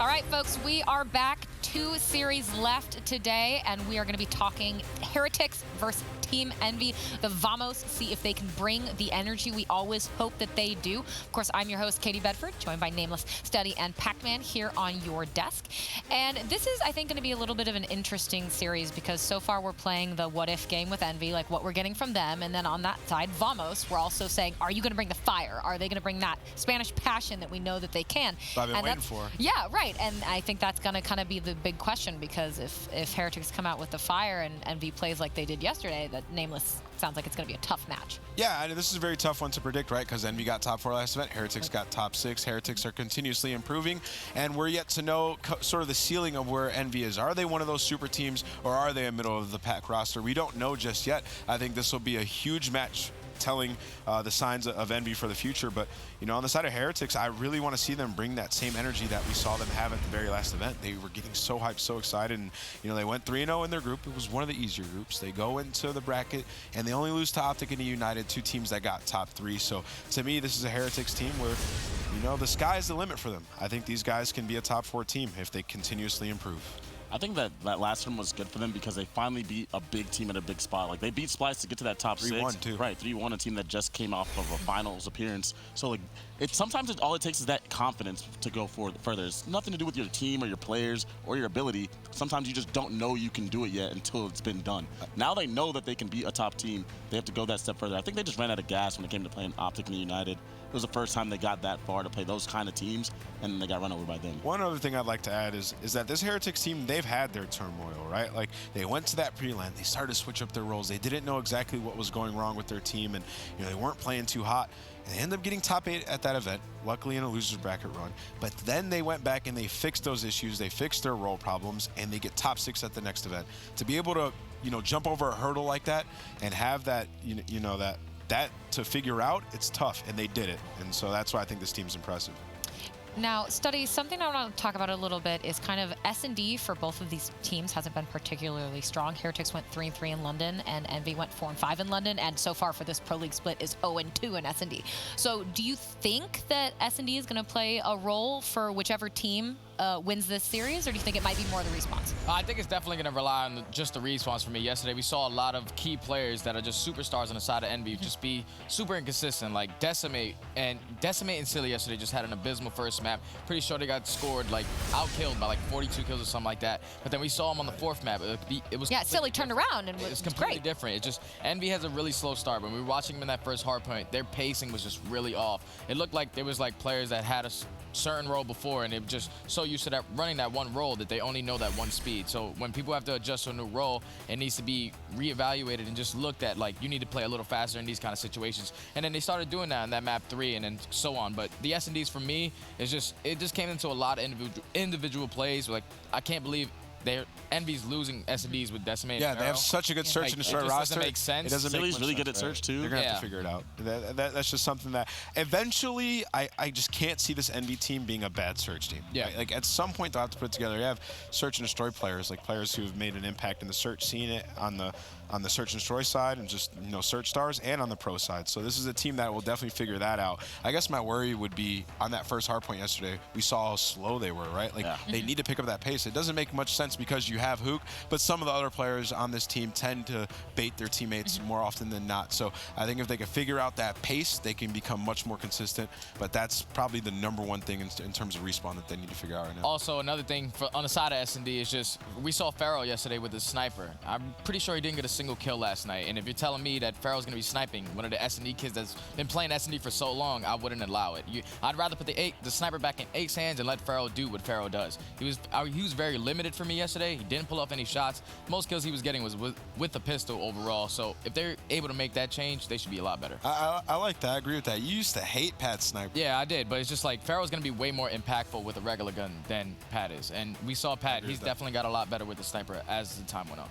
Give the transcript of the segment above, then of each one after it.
All right, folks, we are back. 2 series left today, and we are going to be talking Heretics versus Team Envy, the Vamos, see if they can bring the energy we always hope that they do. Of course, I'm your host, Katie Bedford, joined by Nameless, Steady, and Pac-Man here on your desk. And this is, I think, going to be a little bit of an interesting series because so far we're playing the what-if game with Envy, like what we're getting from them. And then on that side, Vamos, we're also saying, are you going to bring the fire? Are they going to bring that Spanish passion that we know that they can? I've been waiting for. Yeah, right. And I think that's going to kind of be the big question because if Heretics come out with the fire and Envy plays like they did yesterday, that Nameless sounds like it's going to be a tough match. Yeah, I mean, this is a very tough one to predict, right? Because Envy got top 4 last event, Heretics got top 6. Heretics are continuously improving, and we're yet to know sort of the ceiling of where Envy is. Are they one of those super teams, or are they a middle of the pack roster? We don't know just yet. I think this will be a huge match telling the signs of Envy for the future. But, you know, on the side of Heretics, I really want to see them bring that same energy that we saw them have at the very last event. They were getting so hyped, so excited, and, you know, they went 3-0 in their group. It was one of the easier groups. They go into the bracket, and they only lose to Optic and United, 2 teams that got top 3. So, to me, this is a Heretics team where, you know, the sky's the limit for them. I think these guys can be a top 4 team if they continuously improve. I think that last one was good for them because they finally beat a big team at a big spot. Like, they beat Splice to get to that top 6. 3-1 too. Right, 3-1, a team that just came off of a finals appearance. So, like, sometimes all it takes is that confidence to go further. It's nothing to do with your team or your players or your ability. Sometimes you just don't know you can do it yet until it's been done. Now they know that they can be a top team. They have to go that step further. I think they just ran out of gas when it came to playing Optic and United. It was the first time they got that far to play those kind of teams, and they got run over by them. One other thing I'd like to add is that this Heretics team, they've had their turmoil, right? Like, they went to that pre-land, they started to switch up their roles. They didn't know exactly what was going wrong with their team, and, you know, they weren't playing too hot. And they ended up getting top 8 at that event, luckily in a loser's bracket run. But then they went back and they fixed those issues, they fixed their role problems, and they get top 6 at the next event. To be able to, you know, jump over a hurdle like that and have that, you know, that to figure out, it's tough, and they did it. And so that's why I think this team's impressive. Now, Study, something I want to talk about a little bit is kind of S&D for both of these teams hasn't been particularly strong. Heretics went 3-3 in London, and Envy went 4-5 in London, and so far for this Pro League split is 0-2 in S&D. So do you think that S&D is going to play a role for whichever team wins this series, or do you think it might be more the response? I think it's definitely going to rely on just the response for me. Yesterday, we saw a lot of key players that are just superstars on the side of Envy just be super inconsistent, like Decimate and Silly yesterday just had an abysmal first map. Pretty sure they got scored, like, out-killed by like 42 kills or something like that. But then we saw them on the 4th map. It was Silly turned around and was completely different. It just, Envy has a really slow start. When we were watching them in that first hard point, their pacing was just really off. It looked like there was like players that had a certain role before, and they were just so used to that running that one role that they only know that one speed. So when people have to adjust to a new role, it needs to be reevaluated and just looked at, like, you need to play a little faster in these kind of situations. And then they started doing that in that map 3 and then so on. But the S&Ds for me is just, it just came into a lot of individual plays. Like, I can't believe Envy's losing S&Ds with Decimate. Yeah, they have such a good search and destroy roster. It doesn't make sense. It doesn't Silly's make really sense, good at search too. They're gonna have to figure it out. That's just something that eventually I just can't see this Envy team being a bad search team. Yeah. Right? Like, at some point they'll have to put it together. You have search and destroy players, like players who have made an impact in the search scene on the search and destroy side, and just, you know, search stars, and on the pro side. So this is a team that will definitely figure that out. I guess my worry would be on that first hard point yesterday, we saw how slow they were, right? Like, they need to pick up that pace. It doesn't make much sense because you have Hook, but some of the other players on this team tend to bait their teammates more often than not. So I think if they can figure out that pace, they can become much more consistent. But that's probably the #1 thing in terms of respawn that they need to figure out right now. Also, another thing on the side of S&D is just, we saw Pharaoh yesterday with his sniper. I'm pretty sure he didn't get a single kill last night. And if you're telling me that Pharaoh's going to be sniping one of the S&D kids that's been playing S&D for so long, I wouldn't allow it. I'd rather put the sniper back in Ake's hands and let Pharaoh do what Pharaoh does. He was very limited for me yesterday. He didn't pull off any shots. Most kills he was getting was with the pistol overall. So if they're able to make that change, they should be a lot better. I like that. I agree with that. You used to hate Pat's sniper. Yeah, I did. But it's just like Pharaoh's going to be way more impactful with a regular gun than Pat is. And we saw Pat. He's definitely got a lot better with the sniper as the time went on.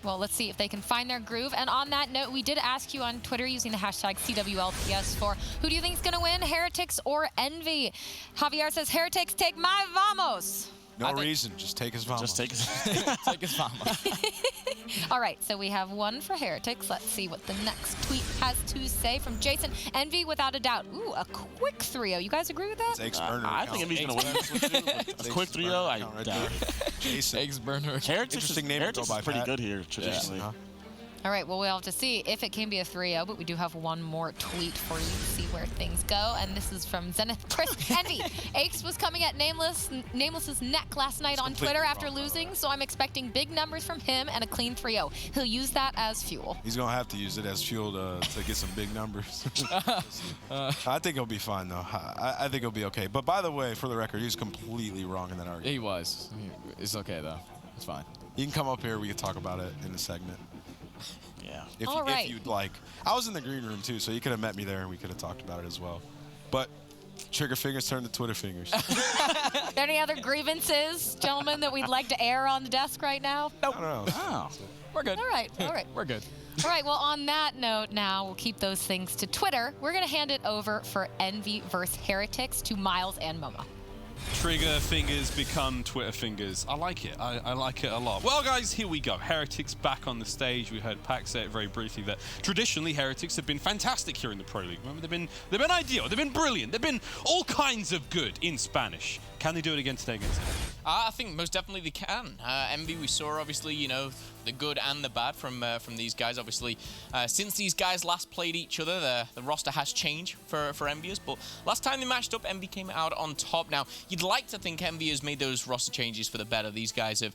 Well, let's see if they can find their groove. And on that note, we did ask you on Twitter using the hashtag CWLPS4, who do you think is going to win, Heretics or Envy? Javier says, Heretics, take my Vamos. No reason. Just take his Vamos. Just take his. Take his Vamos. All right, so we have one for Heretics. Let's see what the next tweet has to say from Jason. Envy, without a doubt. Ooh, a quick 3-0. You guys agree with that? It's Burner. I think Envy's going to win this one, too. A quick 3-0, I doubt it. Jason. Eggs burner. Heretics Interesting name to Heretics go by, is pretty Pat. good here, traditionally. Yeah. All right, well, we'll have to see if it can be a 3-0, but we do have one more tweet for you to see where things go, and this is from Zenith Chris. Envy, Aches was coming at Nameless's neck last night on Twitter after losing, so I'm expecting big numbers from him and a clean 3-0. He'll use that as fuel. He's going to have to use it as fuel to get some big numbers. I think he'll be fine, though. I think he'll be okay. But by the way, for the record, he was completely wrong in that argument. He was. It's okay, though. It's fine. You can come up here. We can talk about it in a segment. Yeah. If you'd like. I was in the green room, too, so you could have met me there, and we could have talked about it as well. But trigger fingers turn to Twitter fingers. Any other grievances, gentlemen, that we'd like to air on the desk right now? Nope. I don't know. Oh. We're good. All right. We're good. All right, well, on that note now, we'll keep those things to Twitter. We're going to hand it over for Envy versus Heretics to Miles and Momo. Trigger fingers become Twitter fingers. I like it. I like it a lot. Well, guys, here we go. Heretics back on the stage. We heard Pac say it very briefly that traditionally Heretics have been fantastic here in the Pro League. Remember, they've been ideal. They've been brilliant. They've been all kinds of good in Spanish. Can they do it again today against Envy? I think most definitely they can. Envy, we saw obviously, the good and the bad from these guys. Obviously, since these guys last played each other, the roster has changed for Envious. But last time they matched up, Envy came out on top. Now, you'd like to think Envy has made those roster changes for the better. These guys have,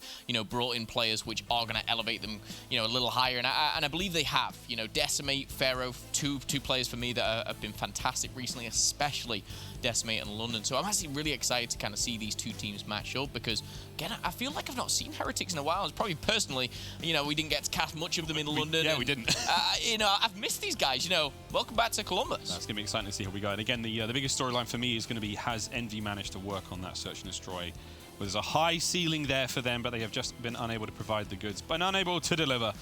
brought in players which are going to elevate them, a little higher. And I believe they have. Decimate, Pharaoh, two players for me that have been fantastic recently, especially Decimate and London. So I'm actually really excited to kind of see these two teams match up because, again, I feel like I've not seen Heretics in a while. It's probably personally, we didn't get to cast much of them in London. Yeah, we didn't. I've missed these guys. Welcome back to Columbus. That's going to be exciting to see how we go. And again, the biggest storyline for me is going to be, has Envy managed to work on that search and destroy? Well, there's a high ceiling there for them, but they have just been unable to provide the goods, but unable to deliver.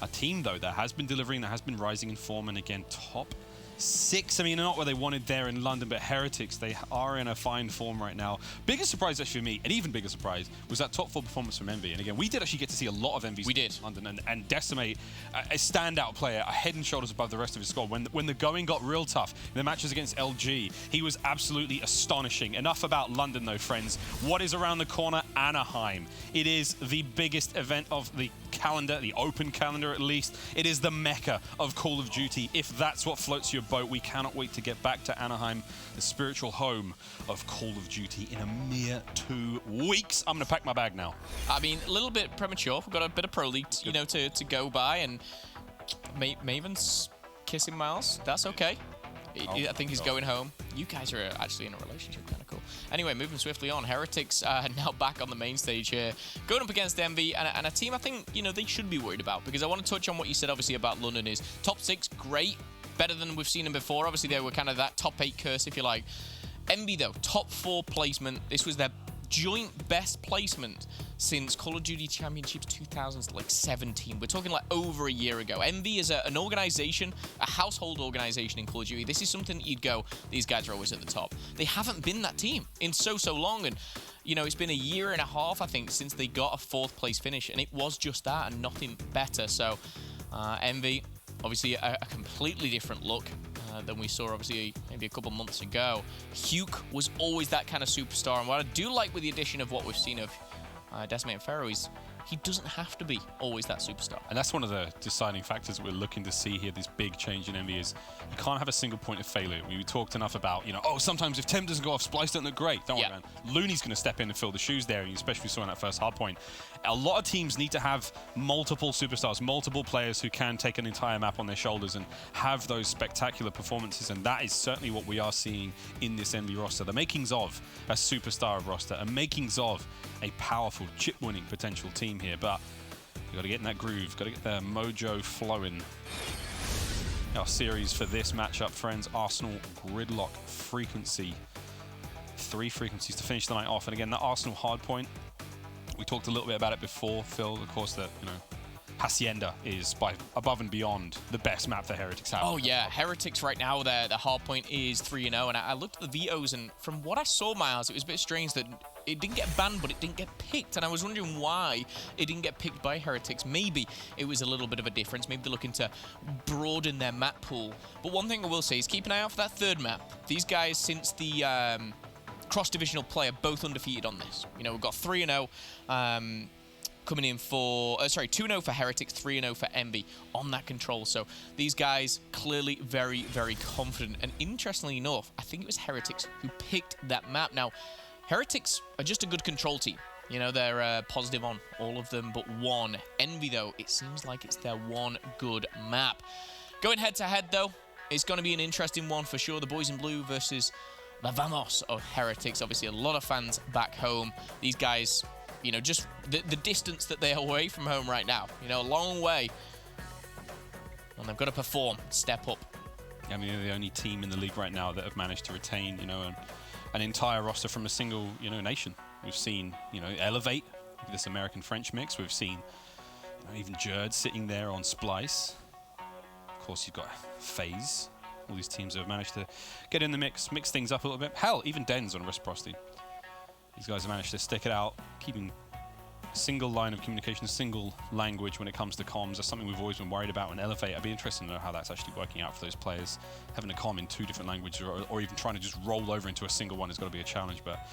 A team, though, that has been delivering, that has been rising in form, and again, top 6. I mean, not where they wanted there in London, but Heretics, they are in a fine form right now. Biggest surprise actually for me, an even bigger surprise, was that top 4 performance from Envy. And again, we did actually get to see a lot of Envy's in London, and Decimate, a standout player, a head and shoulders above the rest of his squad. When the going got real tough in the matches against LG, he was absolutely astonishing. Enough about London, though, friends. What is around the corner? Anaheim. It is the biggest event of the calendar, the open calendar at least. It is the mecca of Call of Duty. If that's what floats your boat, we cannot wait to get back to Anaheim, the spiritual home of Call of Duty, in a mere 2 weeks. I'm going to pack my bag now. I mean, a little bit premature. We've got a bit of Pro League, to go by, and Maven's kissing Miles. That's okay. I think he's going home. You guys are actually in a relationship, kind of cool. Anyway, moving swiftly on, Heretics now back on the main stage here, going up against Envy, and a team I think, they should be worried about, because I want to touch on what you said, obviously, about London is top 6, great, better than we've seen them before. Obviously, they were kind of that top 8 curse, if you like. Envy, though, top 4 placement. This was their joint best placement since Call of Duty Championships 2017. We're talking like over a year ago. Envy is an organization, a household organization in Call of Duty. This is something that you'd go, these guys are always at the top. They haven't been that team in so long, and it's been a year and a half, I think, since they got a 4th place finish, and it was just that and nothing better. So Envy, obviously a completely different look than we saw, obviously, maybe a couple months ago. Huke was always that kind of superstar, and what I do like with the addition of what we've seen of Decimate and Pharaoh is he doesn't have to be always that superstar. And that's one of the deciding factors that we're looking to see here, this big change in Envy, is you can't have a single point of failure. We talked enough about, sometimes if Tem doesn't go off, Splice don't look great. Don't worry, man. Looney's going to step in and fill the shoes there, and especially saw in that first hard point. A lot of teams need to have multiple superstars, multiple players who can take an entire map on their shoulders and have those spectacular performances, and that is certainly what we are seeing in this Envy roster. The makings of a superstar roster, and makings of a powerful chip-winning potential team here, but you got to get in that groove, got to get the mojo flowing. Our series for this matchup, friends, Arsenal Gridlock Frequency. 3 frequencies to finish the night off, and again, that Arsenal hard point, we talked a little bit about it before, Phil, of course, that, Hacienda is by above and beyond the best map that Heretics have. Oh yeah, Heretics right now, their hard point is 3-0, and I looked at the vetoes, and from what I saw, Miles, it was a bit strange that it didn't get banned, but it didn't get picked, and I was wondering why it didn't get picked by Heretics. Maybe it was a little bit of a difference. Maybe they're looking to broaden their map pool. But one thing I will say is keep an eye out for that third map. These guys, since the cross-divisional play, are both undefeated on this. You know, we've got 3-0. Coming in for, 2-0 for Heretics, 3-0 for Envy on that control. So these guys clearly very, very confident. And interestingly enough, I think it was Heretics who picked that map. Now, Heretics are just a good control team. You know, they're positive on all of them but one. Envy, though, it seems like it's their one good map. Going head-to-head, though, it's going to be an interesting one for sure. The boys in blue versus the Vamos of Heretics. Obviously, a lot of fans back home. These guys, you know, just the distance that they're away from home right now, you know, a long way. And they've got to perform, step up. I mean, they're the only team in the league right now that have managed to retain, you know, an entire roster from a single, you know, nation. We've seen, you know, Elevate, this American-French mix. We've seen, you know, even Jerd sitting there on Splice. Of course, you've got FaZe. All these teams have managed to get in the mix things up a little bit. Hell, even Den's on Reciprocity. These guys have managed to stick it out, keeping a single line of communication, a single language when it comes to comms. That's something we've always been worried about in Elevate. I'd be interested to know how that's actually working out for those players. Having a comm in 2 different languages or even trying to just roll over into a single one has got to be a challenge. But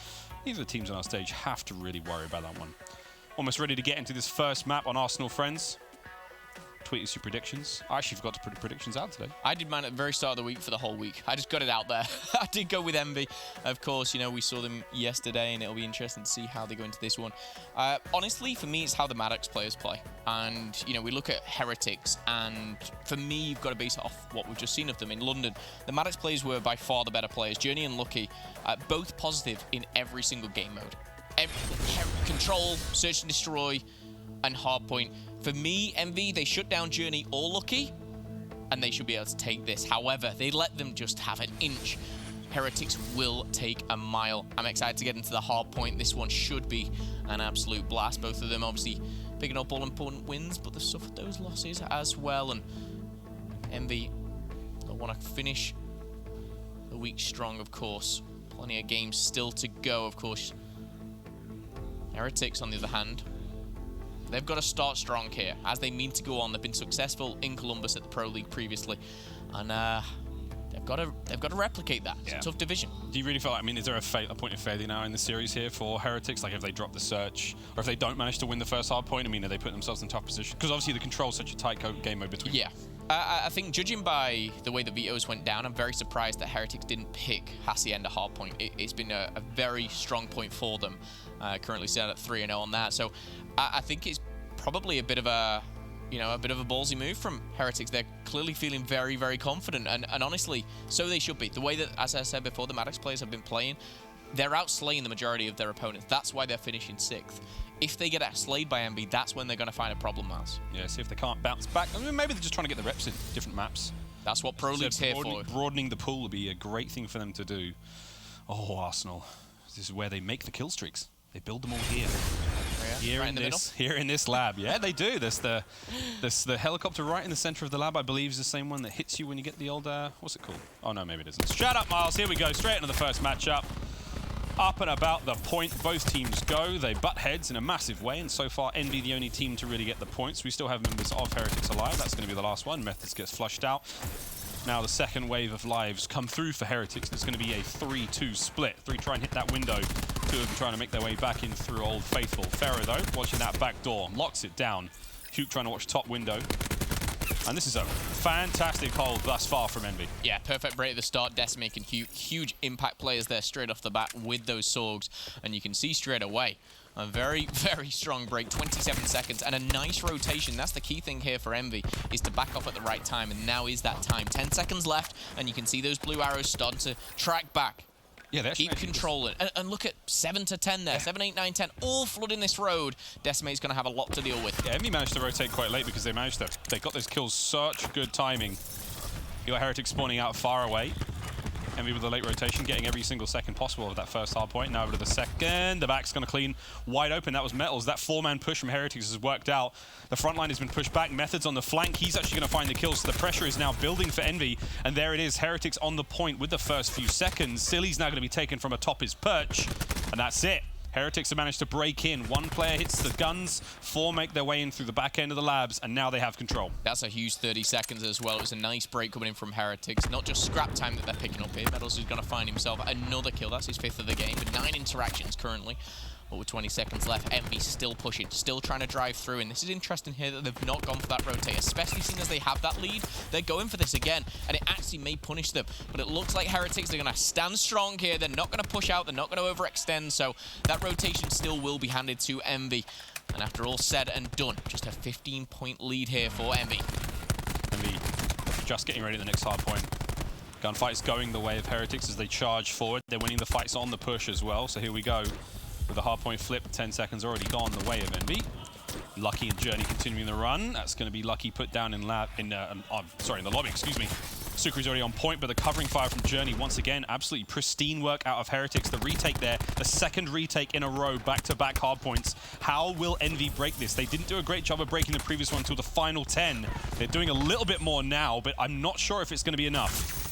these are the teams on our stage have to really worry about that one. Almost ready to get into this first map on Arsenal Friends. Tweet us your predictions. I actually forgot to put predictions out today. I did mine at the very start of the week for the whole week. I just got it out there. I did go with Envy. Of course, you know, we saw them yesterday, and it'll be interesting to see how they go into this one. Honestly, for me, it's how the Maddox players play. And, you know, we look at Heretics, and for me, you've got to base it off what we've just seen of them in London. The Maddox players were by far the better players. Journey and Lucky, both positive in every single game mode. Control, Search and Destroy, and Hardpoint. For me, Envy, they shut down Journey or Lucky, and they should be able to take this. However, they let them just have an inch. Heretics will take a mile. I'm excited to get into the hard point. This one should be an absolute blast. Both of them obviously picking up all important wins, but they've suffered those losses as well. And Envy, they want to finish the week strong, of course. Plenty of games still to go, of course. Heretics, on the other hand, they've got to start strong here, as they mean to go on. They've been successful in Columbus at the Pro League previously, and they've got to replicate that. It's a tough division. Do you really feel like, I mean, is there a point of failure now in the series here for Heretics? Like, if they drop the search, or if they don't manage to win the first hard point, I mean, are they putting themselves in tough position? Because obviously the control is such a tight game mode between. Yeah. I think judging by the way the vetoes went down, I'm very surprised that Heretics didn't pick Hacienda hardpoint. It's been a very strong point for them. Currently set at 3-0 on that. So I think it's probably a bit of a, you know, a bit of a ballsy move from Heretics. They're clearly feeling very, very confident, and honestly, so they should be. The way that, as I said before, the Maddox players have been playing, they're outslaying the majority of their opponents. That's why they're finishing 6th. If they get outslayed by Envy, that's when they're going to find a problem, Miles. Yeah, see if they can't bounce back. I mean, maybe they're just trying to get the reps in different maps. That's what Pro League's here for. Broadening the pool would be a great thing for them to do. Oh, Arsenal. This is where they make the kill streaks. They build them all here. Here in this lab. Yeah, they do. There's the helicopter right in the center of the lab, I believe, is the same one that hits you when you get the old, what's it called? Oh, no, maybe it isn't. Shut up, Miles. Here we go. Straight into the first matchup. Up and about the point, both teams go. They butt heads in a massive way, and so far, Envy the only team to really get the points. We still have members of Heretics alive. That's going to be the last one. Methods gets flushed out. Now the second wave of lives come through for Heretics. It's going to be a 3-2 split. 3 try and hit that window. 2 of them trying to make their way back in through Old Faithful. Pharaoh, though, watching that back door. Locks it down. Huke trying to watch top window. And this is a fantastic hold thus far from Envy. Yeah, perfect break at the start. Decimate and Huke, huge impact players there straight off the bat with those Sorgs. And you can see straight away a very, very strong break, 27 seconds, and a nice rotation. That's the key thing here for Envy, is to back off at the right time, and now is that time. 10 seconds left, and you can see those blue arrows starting to track back. Yeah, they're keep controlling. And look at 7 to 10 there, yeah. 7, 8, 9, 10, all flooding this road. Decimate's going to have a lot to deal with. Yeah, Envy managed to rotate quite late because they got those kills such good timing. You got Heretics spawning out far away. Envy with the late rotation, getting every single second possible of that first hard point. Now over to the second. The back's going to clean wide open. That was Metals. That 4-man push from Heretics has worked out. The front line has been pushed back. Methods on the flank. He's actually going to find the kills. So the pressure is now building for Envy. And there it is. Heretics on the point with the first few seconds. Silly's now going to be taken from atop his perch. And that's it. Heretics have managed to break in. One player hits the guns, 4 make their way in through the back end of the labs, and now they have control. That's a huge 30 seconds as well. It was a nice break coming in from Heretics. Not just scrap time that they're picking up here. Metals is going to find himself another kill. That's his 5th of the game, with 9 interactions currently. But with 20 seconds left, Envy still pushing, still trying to drive through. And this is interesting here that they've not gone for that rotate, especially seeing as they have that lead. They're going for this again, and it actually may punish them. But it looks like Heretics are going to stand strong here. They're not going to push out. They're not going to overextend. So that rotation still will be handed to Envy. And after all said and done, just a 15-point lead here for Envy. Envy just getting ready at the next hard point. Gunfight's going the way of Heretics as they charge forward. They're winning the fights on the push as well. So here we go. With the hardpoint flip, 10 seconds already gone the way of Envy. Lucky and Journey continuing the run. That's going to be Lucky put down in the lobby, excuse me. Sucre's already on point, but the covering fire from Journey once again, absolutely pristine work out of Heretics. The retake there, the second retake in a row, back-to-back hardpoints. How will Envy break this? They didn't do a great job of breaking the previous one until the final 10. They're doing a little bit more now, but I'm not sure if it's going to be enough.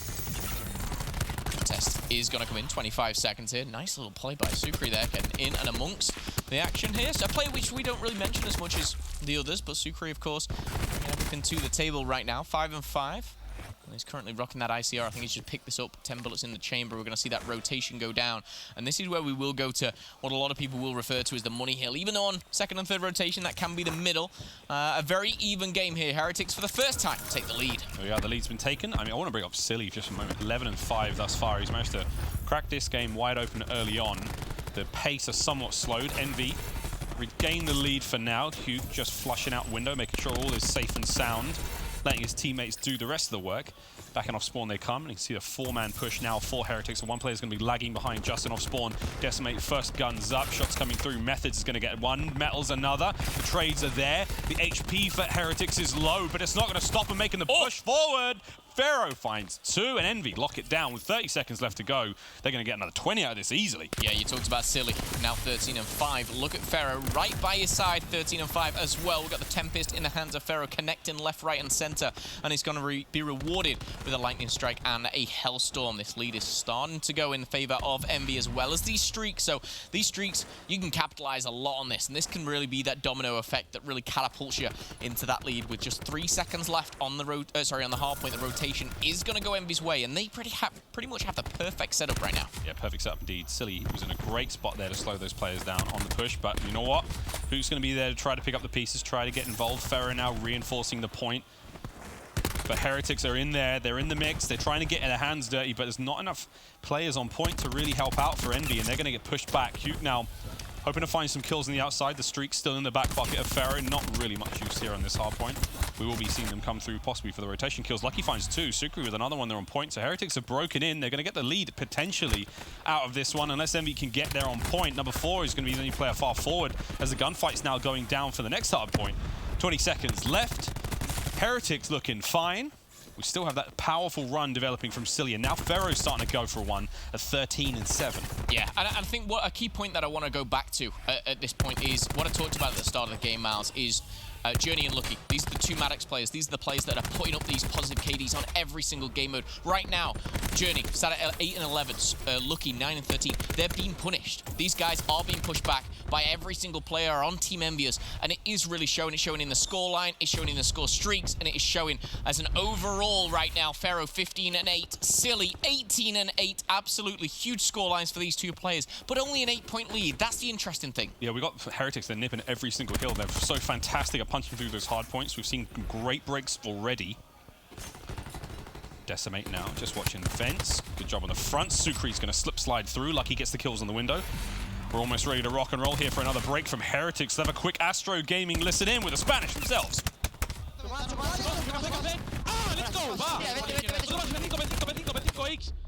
Test is going to come in, 25 seconds here. Nice little play by Sucre there, getting in and amongst the action here. So a play which we don't really mention as much as the others, but Sucre, of course, bringing everything to the table right now, 5 and 5. He's currently rocking that ICR. I think he should pick this up. 10 bullets in the chamber. We're going to see that rotation go down. And this is where we will go to what a lot of people will refer to as the money hill. Even though on second and third rotation, that can be the middle. A very even game here. Heretics, for the first time, take the lead. There we are. The lead's been taken. I mean, I want to bring up Silly just for a moment. 11 and 5 thus far. He's managed to crack this game wide open early on. The pace has somewhat slowed. Envy regain the lead for now. Hugh just flushing out window, making sure all is safe and sound. Letting his teammates do the rest of the work. Backing off spawn they come, and you can see a 4-man push now for Heretics. So one player's going to be lagging behind Justin off spawn. Decimate first guns up, shots coming through. Methods is going to get one, Metals another. The trades are there. The HP for Heretics is low, but it's not going to stop them making the push forward. Pharaoh finds 2, and Envy lock it down with 30 seconds left to go. They're going to get another 20 out of this easily. Yeah, you talked about Silly, now 13 and 5. Look at Pharaoh right by his side, 13 and 5 as well. We've got the Tempest in the hands of Pharaoh, connecting left, right, and center, and he's going to be rewarded with a Lightning Strike and a Hellstorm. This lead is starting to go in favor of Envy as well as these streaks. So these streaks, you can capitalize a lot on this, and this can really be that domino effect that really catapults you into that lead with just 3 seconds left on the on the hard point. The rotation is going to go Envy's way, and they pretty much have the perfect setup right now. Yeah, perfect setup indeed. Silly was in a great spot there to slow those players down on the push, but you know what? Who's going to be there to try to pick up the pieces, try to get involved? Pharaoh now reinforcing the point. But Heretics are in there, they're in the mix, they're trying to get their hands dirty, but there's not enough players on point to really help out for Envy, and they're going to get pushed back. Hugh now hoping to find some kills on the outside. The streak's still in the back pocket of Pharaoh. Not really much use here on this hard point. We will be seeing them come through possibly for the rotation kills. Lucky finds 2. Sucre with another one. They're on point. So Heretics have broken in. They're going to get the lead potentially out of this one unless Envy can get there on point. Number 4 is going to be the only player far forward as the gunfight's now going down for the next hard point. 20 seconds left. Heretics looking fine. We still have that powerful run developing from Cillian. Now Pharaoh's starting to go for one at 13 and 7. Yeah, and I think what a key point that I want to go back to at this point is what I talked about at the start of the game, Miles, is Journey and Lucky. These are the 2 Maddox players. These are the players that are putting up these positive KDs on every single game mode. Right now, Journey sat at 8 and 11, Lucky 9 and 13. They're being punished. These guys are being pushed back by every single player on Team Envious, and it is really showing. It's showing in the scoreline, it's showing in the score streaks, and it is showing as an overall right now. Pharaoh 15 and 8, Silly 18 and 8. Absolutely huge scorelines for these 2 players, but only an 8-point lead. That's the interesting thing. Yeah, we got Heretics. They're nipping every single hill. They're so fantastic at punching through those hard points. We've seen great breaks already. Decimate now, just watching the fence. Good job on the front. Sucre's going to slip slide through. Lucky gets the kills on the window. We're almost ready to rock and roll here for another break from Heretics. They have a quick Astro Gaming listen in with the Spanish themselves. Let's go, va.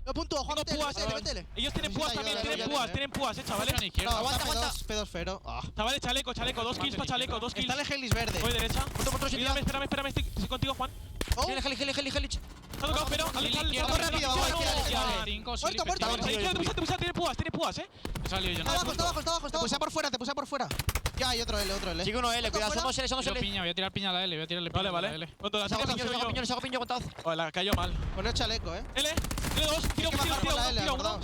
No punto, Juan, métele. Ellos tienen púas también, tienen púas, chavales. No, aguanta. P2 Fero. Chavales, chaleco, 2 kills para chaleco, 2 kills. Está el Helis verde. Voy derecha. Punto, Espérame, estoy contigo, Juan. Heli. Ha tocado Fero. Vamos rápido, vamos a tirar. Muerto. Tiene púas, Me salió yo. Está abajo. Te puse por fuera. Ya hay otro L. Sigue uno L, cuidado, son dos L, son dos L. Voy a tirar piña a la L, voy a tirarle piña. Vale. ¿Cuánto la Saco piño, aguantad. La cayó mal. Pon el chaleco, L2, tira uno.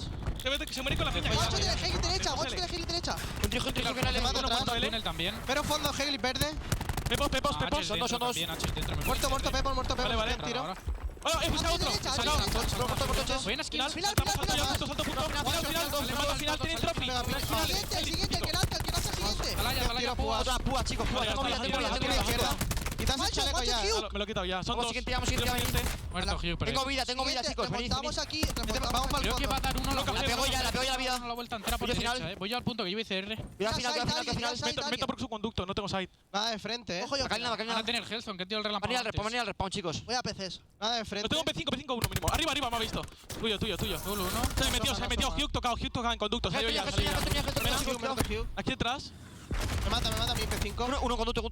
Se muere con la piña. Guacho tiene Hegel derecha, Un trijo que no le Mata atrás. Túnel también. Pero fondo, Hegel verde. Pepos. Son dos. Muerto Pepos. Vale. Tiro. He puesto otro. Derecha. Voy en esquina. Final. Salto punto. Final, tiene trophy. El siguiente, el que lanza siguiente. Alaya, púas. Otra púa, chicos, púa. Tengo vida. Izquierda. Quitas el chaleco ya. Me lo he quitado ya. Son dos. Siguiente. Muerto, Hugh, Tengo vida, chicos. Remontamos aquí. Vamos para el Creo que va a dar uno la pego ya la vida. la vuelta entera por Voy al derecha, final. Voy yo al punto que lleve CR. Cuidado final. Meto por su conducto, no tengo sight. Nada de frente, Ojo, Nada Calina. Van a tener Hellstone, que han tirado el relámpago. Van al respawn, chicos. Voy a PCs. Nada de frente. Lo tengo P5-1 mínimo. Arriba, me ha visto. Tuyo. Solo uno. Se me metió. Hugh tocado en conducto. Salió ya. Aquí detrás. Me mata mi P5. Uno conducto.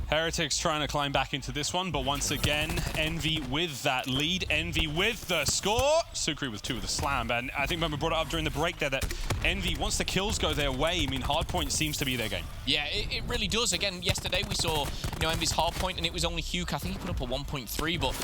Heretics trying to climb back into this one, but once again, Envy with that lead, Envy with the score. Sukri with 2 with the slam, and I think when we brought it up during the break there that Envy, once the kills go their way, I mean, hardpoint seems to be their game. Yeah, it really does. Again, yesterday we saw, Envy's hardpoint, and it was only Hugh. I think he put up a 1.3, but,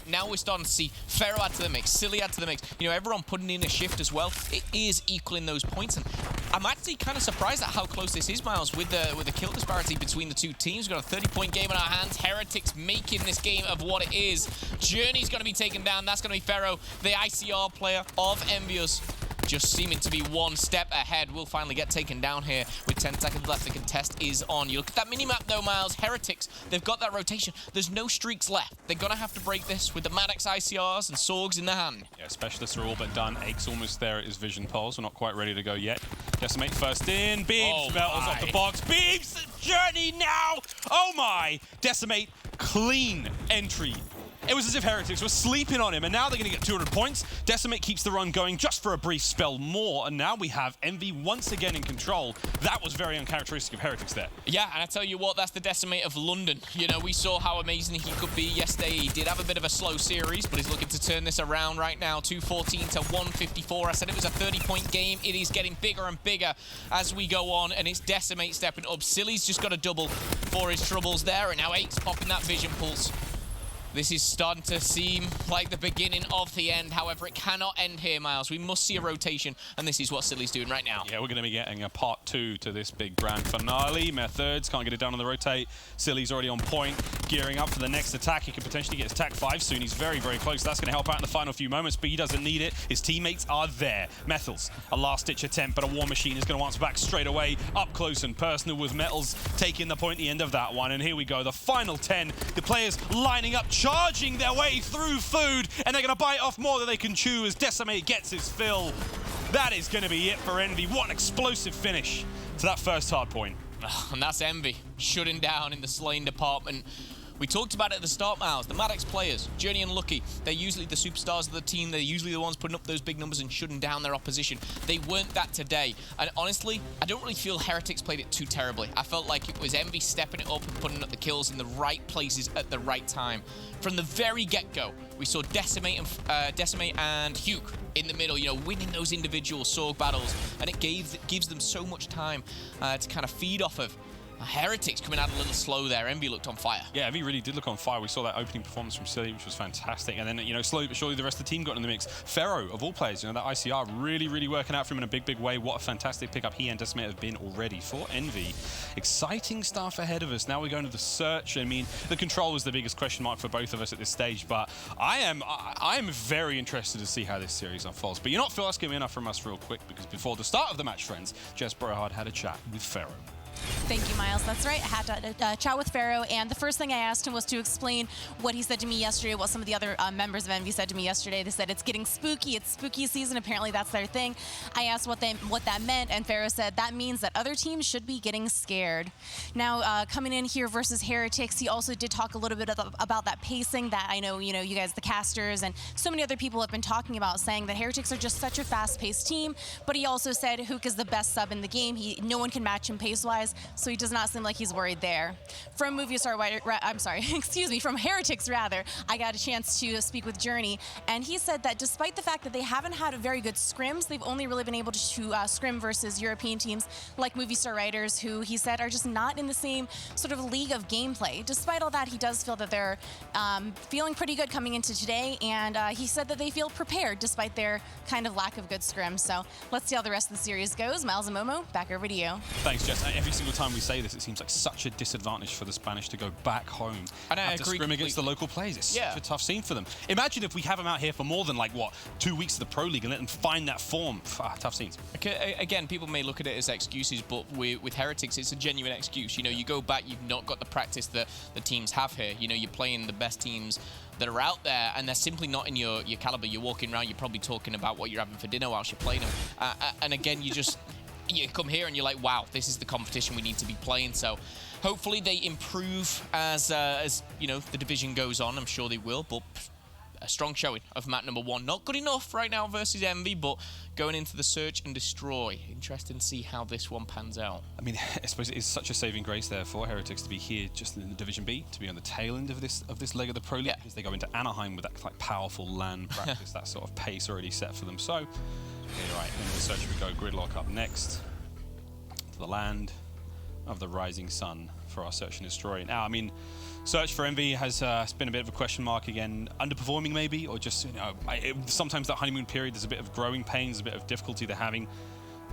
now we're starting to see Pharaoh add to the mix, Silly add to the mix, everyone putting in a shift as well. It is equaling those points, and I'm actually kind of surprised at how close this is, Miles, with the kill disparity between the two teams. We've got a 30-point game in our hands. Heretics making this game of what it is. Journey's going to be taken down. That's going to be Pharaoh, the ICR player of Envious. Just seeming to be one step ahead. Will finally get taken down here with 10 seconds left. The contest is on. You look at that mini-map though, Miles. Heretics, they've got that rotation. There's no streaks left. They're going to have to break this with the Maddox ICRs and Sorgs in the hand. Yeah, specialists are all but done. Ake's almost there at his vision pulse. We're not quite ready to go yet. Decimate first in. Beebs, Metals off the box. Beebs, Journey now! Oh my! Decimate, clean entry. It was as if Heretics were sleeping on him, and now they're going to get 200 points. Decimate keeps the run going just for a brief spell more, and now we have Envy once again in control. That was very uncharacteristic of Heretics there. Yeah, and I tell you what, that's the Decimate of London. We saw how amazing he could be yesterday. He did have a bit of a slow series, but he's looking to turn this around right now. 214 to 154. I said it was a 30-point game. It is getting bigger and bigger as we go on, and it's Decimate stepping up. Silly's just got a double for his troubles there, and now Ake's popping that vision pulse. This is starting to seem like the beginning of the end. However, it cannot end here, Miles. We must see a rotation, and this is what Silly's doing right now. Yeah, we're going to be getting a part 2 to this big grand finale. Methods can't get it done on the rotate. Silly's already on point, gearing up for the next attack. He could potentially get his attack 5 soon. He's very, very close. That's going to help out in the final few moments, but he doesn't need it. His teammates are there. Metals, a last-ditch attempt, but a War Machine is going to answer back straight away, up close and personal with Metals taking the point at the end of that one. And here we go, the final 10. The players lining up, charging their way through food, and they're going to bite off more than they can chew as Decimate gets his fill. That is going to be it for Envy. What an explosive finish to that first hard point. And that's Envy, shutting down in the slain department. We talked about it at the start, Miles. The Maddox players, Journey and Lucky, they're usually the superstars of the team. They're usually the ones putting up those big numbers and shutting down their opposition. They weren't that today. And honestly, I don't really feel Heretics played it too terribly. I felt like it was Envy stepping it up and putting up the kills in the right places at the right time. From the very get-go, we saw Decimate and Hugh in the middle, winning those individual Sorg battles. And it gives them so much time to kind of feed off of. Heretics coming out a little slow there. Envy looked on fire. Yeah, Envy really did look on fire. We saw that opening performance from Silly, which was fantastic. And then, slowly but surely, the rest of the team got in the mix. Pharaoh, of all players, that ICR really, really working out for him in a big, big way. What a fantastic pickup he and Decimate have been already for Envy. Exciting stuff ahead of us. Now we're going to the search. I mean, the control is the biggest question mark for both of us at this stage, but I am very interested to see how this series unfolds. But you're not asking me enough from us real quick, because before the start of the match, friends, Jess Brohard had a chat with Pharaoh. Thank you, Miles. That's right. I had to chat with Pharaoh, and the first thing I asked him was to explain what he said to me yesterday, what some of the other members of Envy said to me yesterday. They said it's getting spooky. It's spooky season. Apparently, that's their thing. I asked what that meant, and Pharaoh said that means that other teams should be getting scared. Now, coming in here versus Heretics, he also did talk a little bit about that pacing that I know, you guys, the casters, and so many other people have been talking about, saying that Heretics are just such a fast-paced team. But he also said Hook is the best sub in the game. No one can match him pace-wise. so he does not seem like he's worried there. From from Heretics rather, I got a chance to speak with Journey, and he said that despite the fact that they haven't had a very good scrims, they've only really been able to scrim versus European teams like Movie Star Riders, who he said are just not in the same sort of league of gameplay. Despite all that, he does feel that they're feeling pretty good coming into today, and he said that they feel prepared despite their kind of lack of good scrims. So let's see how the rest of the series goes. Miles and Momo, back over to you. Thanks, Jess. Every single time we say this, it seems like such a disadvantage for the Spanish to go back home and I after agree scrim against the local players. It's yeah. such a tough scene for them. Imagine if we have them out here for more than, like, what, 2 weeks of the Pro League and let them find that form. Tough scenes. Again, people may look at it as excuses, but with Heretics, it's a genuine excuse. You know, you go back, you've not got the practice that the teams have here. You know, you're playing the best teams that are out there, and they're simply not in your caliber. You're walking around, you're probably talking about what you're having for dinner whilst you're playing them. And again, you come here and you're like, wow, this is the competition we need to be playing. So hopefully they improve as you know, the division goes on. I'm sure they will, but a strong showing of map number 1. Not good enough right now versus Envy, but going into the search and destroy. Interesting to see how this one pans out. I mean, I suppose it is such a saving grace there for Heretics to be here just in the Division B, to be on the tail end of this leg of the Pro League, because they go into Anaheim with that, like, powerful LAN practice, that sort of pace already set for them. So, right, into the search we go. Gridlock up next to the land of the rising sun for our search and destroy. Now, I mean, search for Envy has been a bit of a question mark again. Underperforming maybe, or just, you know, sometimes that honeymoon period, there's a bit of growing pains, a bit of difficulty they're having.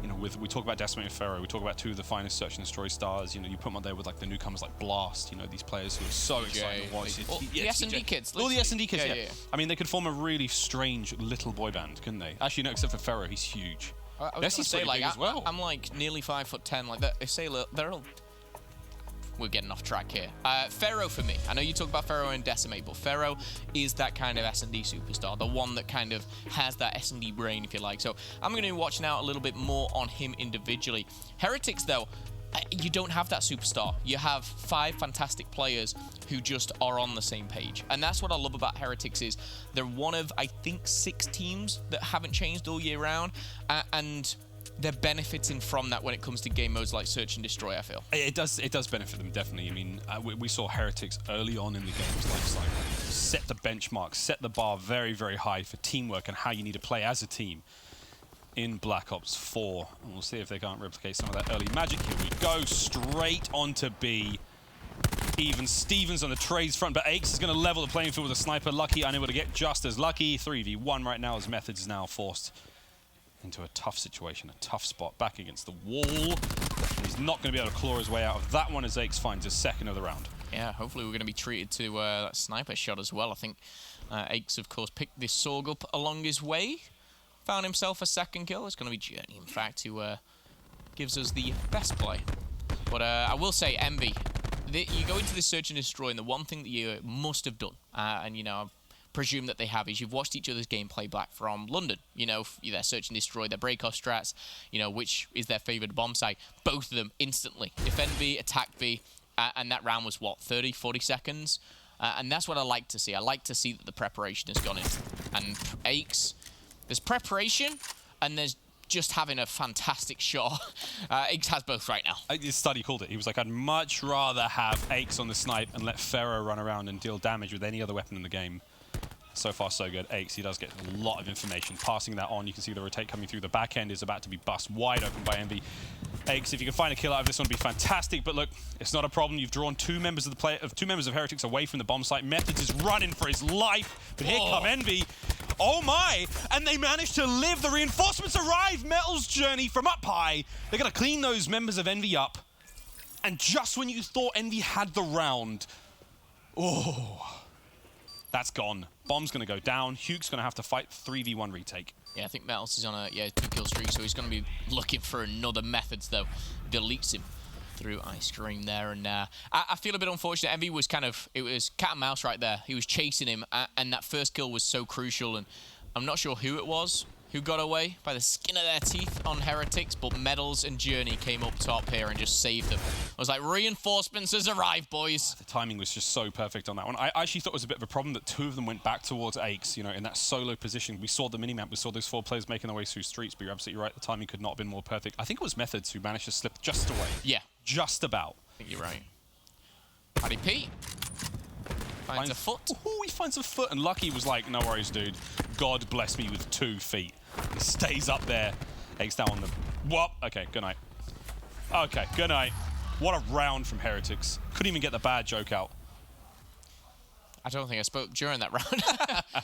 You know, we talk about Decimator Pharaoh, we talk about 2 of the finest search and destroy stars. You know, you put them up there with, like, the newcomers like Blast. You know, these players who are so exciting to watch. The S&D kids. All the S&D kids, yeah. I mean, they could form a really strange little boy band, couldn't they? Actually, no, except for Pharaoh, he's huge. I was gonna say, like, as well. I'm like nearly 5'10", like that. If say they're all. We're getting off track here. Pharaoh for me. I know you talk about Pharaoh and Decimate, but Pharaoh is that kind of S&D superstar, the one that kind of has that S&D brain, if you like. So I'm going to be watching out a little bit more on him individually. Heretics, though, you don't have that superstar. You have 5 fantastic players who just are on the same page. And that's what I love about Heretics is they're one of, I think, 6 teams that haven't changed all year round. And they're benefiting from that when it comes to game modes like Search and Destroy, I feel. It does benefit them, definitely. I mean, we saw Heretics early on in the game's life cycle set the benchmark, set the bar very, very high for teamwork and how you need to play as a team in Black Ops 4. And we'll see if they can't replicate some of that early magic. Here we go, straight onto B. Even Stevens on the trades front, but Aches is going to level the playing field with a sniper. Lucky unable to get just as lucky. 3v1 right now as Methods is now forced into a tough situation, a tough spot back against the wall. He's not going to be able to claw his way out of that one as Aches finds his second of the round. Yeah, hopefully we're going to be treated to that sniper shot as well. I think Aches, of course, picked this Sorg up along his way. Found himself a second kill. It's going to be Journey, in fact, who gives us the best play. But I will say, Envy, you go into this Search and Destroy, and the one thing that you must have done, and, you know, presume that they have, is you've watched each other's gameplay back from London. You know, their Search and Destroy, their break-off strats, you know, which is their favourite bomb site. Both of them instantly. Defend B, attack B, and that round was, what, 30, 40 seconds? And that's what I like to see. I like to see that the preparation has gone in. And Aches, there's preparation, and there's just having a fantastic shot. Aches has both right now. His study called it. He was like, I'd much rather have Aches on the snipe and let Pharaoh run around and deal damage with any other weapon in the game. So far, so good. Aches, he does get a lot of information. Passing that on, you can see the rotate coming through. The back end is about to be bust wide open by Envy. Aches, if you can find a kill out of this one, would be fantastic. But look, it's not a problem. You've drawn 2 members of Heretics away from the bomb site. Methods is running for his life. But here come Envy. Oh my! And they managed to live. The reinforcements arrive. Metal's Journey from up high. They're going to clean those members of Envy up. And just when you thought Envy had the round, oh, that's gone. Bomb's going to go down. Huke's going to have to fight 3v1 retake. Yeah, I think Metals is on a 2-kill streak, so he's going to be looking for another Methods, though. Deletes him through Ice Cream there. And I feel a bit unfortunate. Envy was it was cat and mouse right there. He was chasing him, and that first kill was so crucial. And I'm not sure who it was, who got away by the skin of their teeth on Heretics, but Medals and Journey came up top here and just saved them. I was like, reinforcements has arrived, boys. The timing was just so perfect on that one. I actually thought it was a bit of a problem that 2 of them went back towards Aches, you know, in that solo position. We saw the minimap, we saw those 4 players making their way through streets, but you're absolutely right, the timing could not have been more perfect. I think it was Methods who managed to slip just away. Yeah. Just about. I think you're right. Paddy P finds a foot. Ooh, he finds a foot, and Lucky was like, no worries, dude. God bless me with 2 feet. He stays up there. Aches down on the... Whoop. Okay, good night. Okay, good night. What a round from Heretics. Couldn't even get the bad joke out. I don't think I spoke during that round.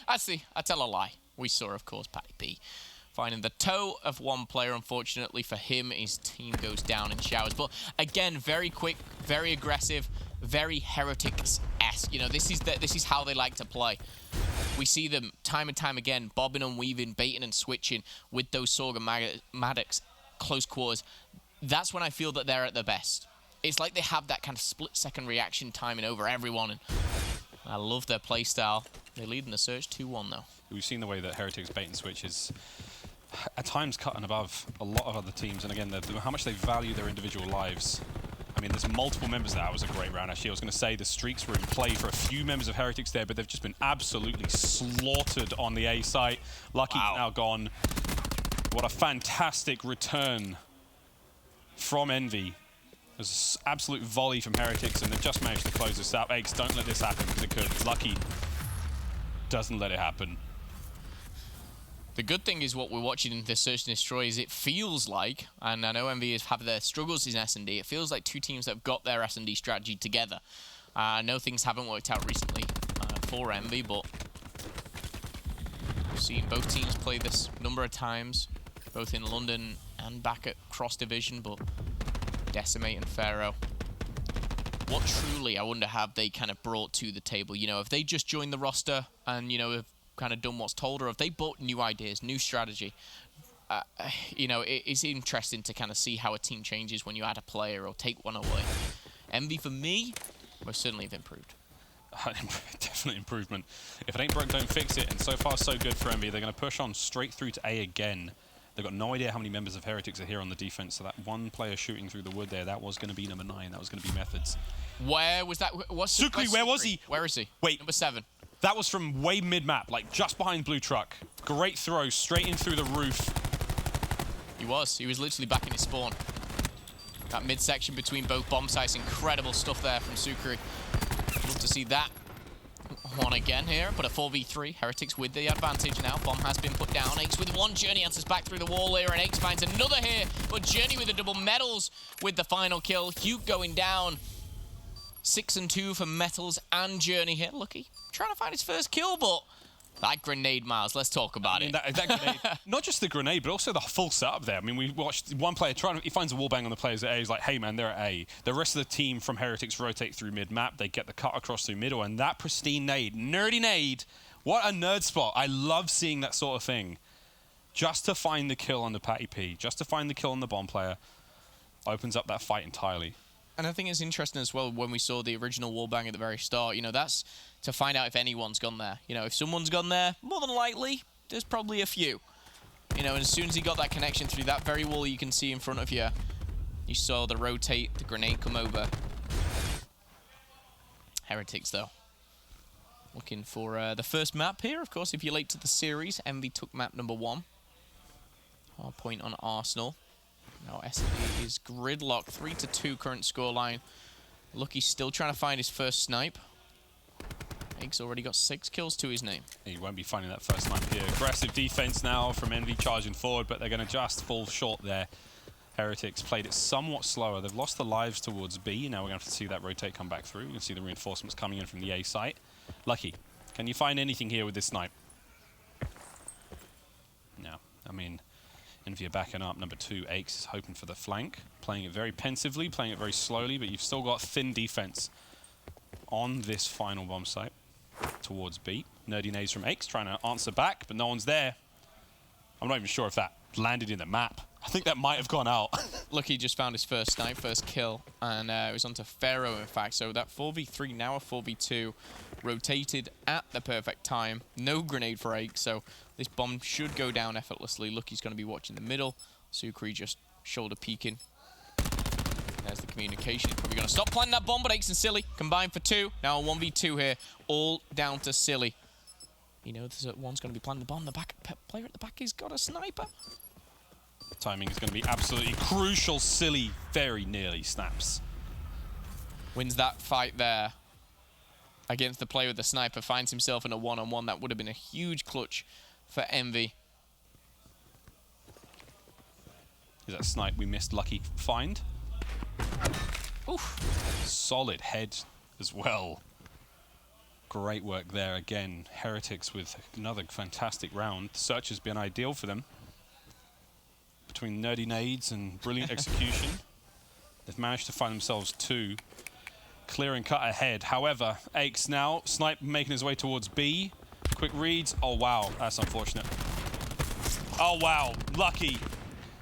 I tell a lie. We saw, of course, Paddy P finding the toe of one player. Unfortunately for him, his team goes down in showers. But again, very quick, very aggressive, very Heretics-esque. You know, this is how they like to play. We see them time and time again, bobbing and weaving, baiting and switching with those Sorg and Maddox close quarters. That's when I feel that they're at their best. It's like they have that kind of split-second reaction timing over everyone. And I love their playstyle. They lead in the search 2-1, though. We've seen the way that Heretics bait and switch is at times cutting above a lot of other teams. And again, how much they value their individual lives. I mean, there's multiple members there. That was a great round, actually. I was going to say the streaks were in play for a few members of Heretics there, but they've just been absolutely slaughtered on the A site. Lucky's now gone. What a fantastic return from Envy. There's an absolute volley from Heretics, and they've just managed to close this out. Aches, don't let this happen, because it could. Lucky doesn't let it happen. The good thing is what we're watching in this Search and Destroy is it feels like, and I know Envy have their struggles in S&D, it feels like 2 teams that have got their S&D strategy together. I know things haven't worked out recently for Envy, but we've seen both teams play this a number of times, both in London and back at Cross Division, but Decimate and Pharaoh. What truly, I wonder, have they kind of brought to the table? You know, have they just joined the roster and, you know, have kind of done what's told, or have they brought new ideas, new strategy? You know, it's interesting to kind of see how a team changes when you add a player or take one away. Envy, for me, most certainly have improved. Definite improvement. If it ain't broke, don't fix it. And so far, so good for Envy. They're going to push on straight through to A again. They've got no idea how many members of Heretics are here on the defense, so that one player shooting through the wood there, that was going to be number 9. That was going to be Methods. Where was that? Sukri, where was he? Where is he? Wait. Number 7. That was from way mid-map, like just behind Blue Truck. Great throw, straight in through the roof. He was literally back in his spawn. That midsection between both bomb sites, incredible stuff there from Sukri. Love to see that one again here, but a 4v3. Heretics with the advantage now. Bomb has been put down. Aches with one. Journey answers back through the wall here, and Aches finds another here, but Journey with the double medals with the final kill. Hugh going down. 6 and 2 for Metals and Journey here. Lucky trying to find his first kill, but that grenade, Miles, let's talk about it. That grenade, not just the grenade, but also the full setup there. I mean, we watched one player he finds a wallbang on the players at A. He's like, hey, man, they're at A. The rest of the team from Heretics rotate through mid-map. They get the cut across through middle, and that pristine nade, nerdy nade, what a nerd spot. I love seeing that sort of thing. Just to find the kill on the Patty P, just to find the kill on the bomb player, opens up that fight entirely. And I think it's interesting as well when we saw the original wallbang at the very start. You know, that's to find out if anyone's gone there. You know, if someone's gone there, more than likely, there's probably a few. You know, and as soon as he got that connection through that very wall you can see in front of you, you saw the rotate, the grenade come over. Heretics, though, looking for the first map here. Of course, if you're late to the series, Envy took map number 1. Hard point on Arsenal. Now SD is gridlocked, 3-2 current scoreline. Lucky's still trying to find his first snipe. Aches already got 6 kills to his name. He won't be finding that first snipe here. Aggressive defense now from Envy charging forward, but they're going to just fall short there. Heretics played it somewhat slower. They've lost the lives towards B. Now we're going to have to see that rotate come back through. You can see the reinforcements coming in from the A site. Lucky, can you find anything here with this snipe? No. I mean, Envy are backing up. Number 2, Aches, is hoping for the flank. Playing it very pensively, playing it very slowly, but you've still got thin defense on this final bomb site towards B. Nerdy nades from Aches trying to answer back, but no one's there. I'm not even sure if that landed in the map. I think that might have gone out. Lucky just found his first snipe, first kill, and it was onto Pharaoh, in fact. So that 4v3, now a 4v2. rotated at the perfect time. No grenade for Ake, so this bomb should go down effortlessly. Lucky's going to be watching the middle. Sukri just shoulder peeking. There's the communication. Probably going to stop planting that bomb, but Aches and Silly combined for 2. Now a 1v2 here, all down to Silly. You know, there's one's going to be planting the bomb. The back player at the back, he's got a sniper. Timing is going to be absolutely crucial. Silly very nearly snaps. Wins that fight there against the player with the sniper. Finds himself in a one-on-one. That would have been a huge clutch for Envy. Is that snipe we missed? Lucky find. Oof. Solid head as well. Great work there again. Heretics with another fantastic round. Search has been ideal for them. Between nerdy nades and brilliant execution, they've managed to find themselves 2. Clear and cut ahead. However, Aches now, Snipe making his way towards B. Quick reads. Oh wow, that's unfortunate. Oh wow, Lucky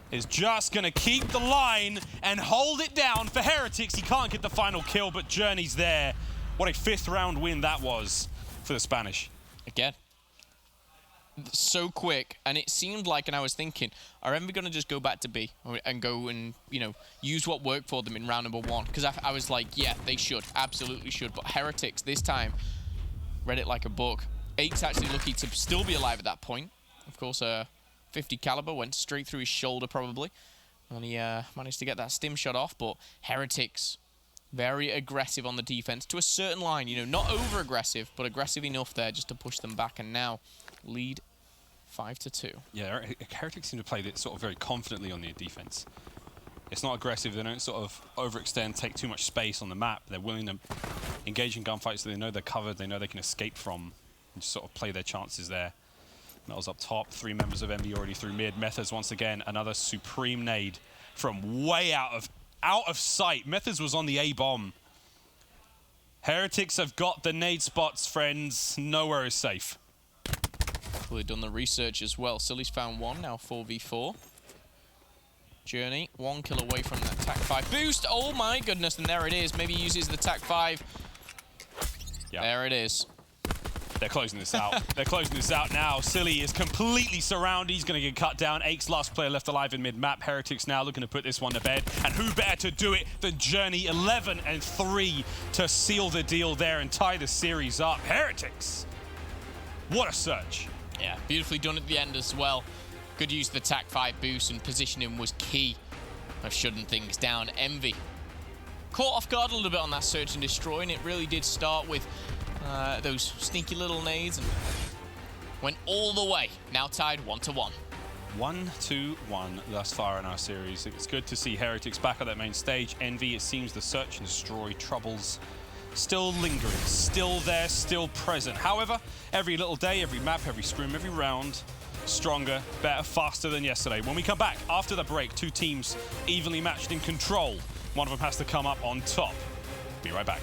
is just gonna keep the line and hold it down for Heretics. He can't get the final kill, but Journey's there. What a 5th round win that was for the Spanish. Again. So quick, and it seemed like, and I was thinking, are Envy going to just go back to B and go and, you know, use what worked for them in round number 1? Because I was like, yeah, they should, absolutely should. But Heretics this time read it like a book. Ake's actually lucky to still be alive at that point. Of course, 50 caliber went straight through his shoulder probably, and he managed to get that stim shot off. But Heretics very aggressive on the defense to a certain line, you know, not over aggressive, but aggressive enough there just to push them back, and now lead 5-2. Yeah, Heretics seem to play this sort of very confidently on their defense. It's not aggressive, they don't sort of overextend, take too much space on the map. They're willing to engage in gunfights that they know they're covered, they know they can escape from, and just sort of play their chances there. Metal's up top, 3 members of Envy already through mid. Methods once again, another supreme nade from way out of sight. Methods was on the A-bomb. Heretics have got the nade spots, friends. Nowhere is safe. Well, they've done the research as well. Silly's found 1, now 4v4. Journey, 1 kill away from that TAC-5 boost. Oh my goodness, and there it is. Maybe he uses the TAC-5. Yeah. There it is. They're closing this out. They're closing this out now. Silly is completely surrounded. He's going to get cut down. Ake's last player left alive in mid-map. Heretics now looking to put this one to bed. And who better to do it than Journey? 11-3 to seal the deal there and tie the series up. Heretics. What a search. Yeah, beautifully done at the end as well. Good use of the TAC-5 boost, and positioning was key of shutting things down. Envy caught off guard a little bit on that search and destroy, and it really did start with those sneaky little nades and went all the way. Now tied 1-1. 1-1 thus far in our series. It's good to see Heretics back on that main stage. Envy, it seems the search and destroy troubles still lingering, still there, still present. However, every little day, every map, every scrim, every round, stronger, better, faster than yesterday. When we come back after the break, 2 teams evenly matched in control. One of them has to come up on top. Be right back.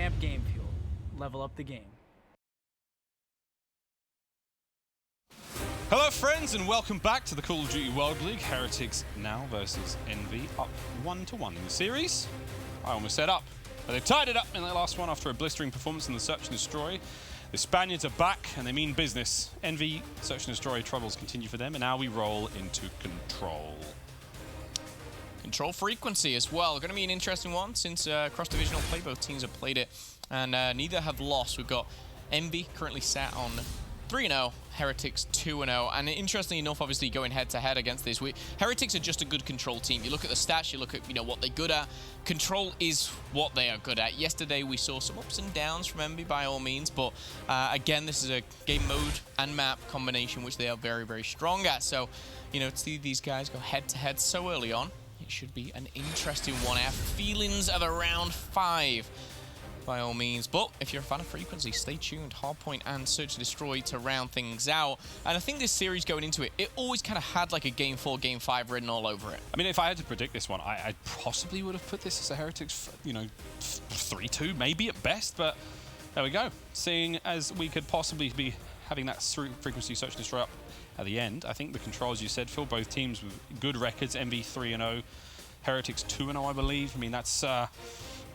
Ramp Game Fuel. Level up the game. Hello friends and welcome back to the Call of Duty World League. Heretics now versus Envy, up 1-1 in the series. I almost said up, but they tied it up in their last one after a blistering performance in the Search and Destroy. The Spaniards are back and they mean business. Envy, Search and Destroy troubles continue for them, and now we roll into Control. Control frequency as well. Going to be an interesting one since cross-divisional play. Both teams have played it and neither have lost. We've got Envy currently sat on 3-0, Heretics 2-0, and interestingly enough, obviously going head-to-head against this, Heretics are just a good Control team. You look at the stats, you look at what they're good at. Control is what they are good at. Yesterday we saw some ups and downs from Envy by all means, but again, this is a game mode and map combination which they are very, very strong at. So, to see these guys go head-to-head so early on, it should be an interesting one. I have feelings of around 5. By all means, but if you're a fan of frequency, stay tuned. Hardpoint and Search and Destroy to round things out. And I think this series going into it, it always kind of had like a Game 4, Game 5 written all over it. I mean, if I had to predict this one, I possibly would have put this as a Heretics, 3-2 maybe at best, but there we go. Seeing as we could possibly be having that frequency Search and Destroy up at the end, I think the Control, as you said, Phil, both teams with good records, Envy 3-0, Heretics 2-0, I believe. I mean, that's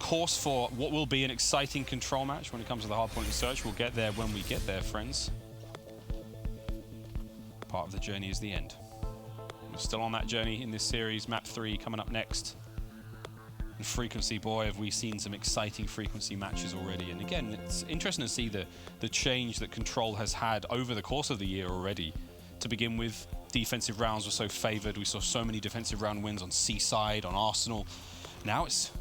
course for what will be an exciting Control match when it comes to the hardpoint and Search. We'll get there when we get there, friends. Part of the journey is the end. We're still on that journey in this series. Map 3 coming up next. And frequency, boy, have we seen some exciting frequency matches already. And again, it's interesting to see the change that Control has had over the course of the year already. To begin with, defensive rounds were so favored. We saw so many defensive round wins on Seaside, on Arsenal. Now it's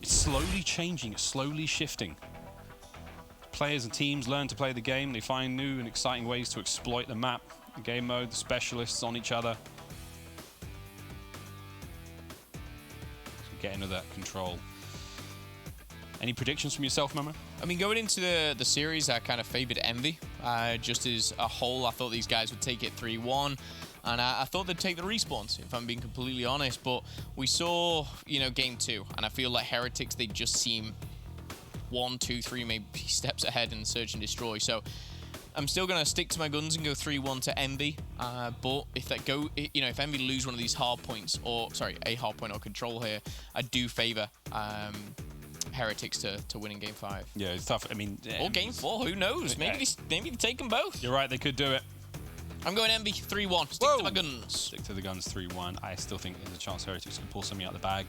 slowly changing, it's slowly shifting. Players and teams learn to play the game. They find new and exciting ways to exploit the map, the game mode, the specialists on each other. So get into that Control. Any predictions from yourself, Momo? I mean, going into the series, I kind of favored Envy. Just as a whole, I thought these guys would take it 3-1. And I thought they'd take the respawns, if I'm being completely honest. But we saw, game 2. And I feel like Heretics, they just seem 1, 2, 3 maybe steps ahead in Search and Destroy. So I'm still going to stick to my guns and go 3-1 to Envy. But if if Envy lose one of these hard points, a hard point or Control here, I do favor Heretics to winning game 5. Yeah, it's tough. I mean, or game 4, who knows? Maybe they take them both. You're right, they could do it. I'm going Envy 3-1. Stick to my guns. Stick to the guns 3-1. I still think there's a chance Heretics can pull something out of the bag.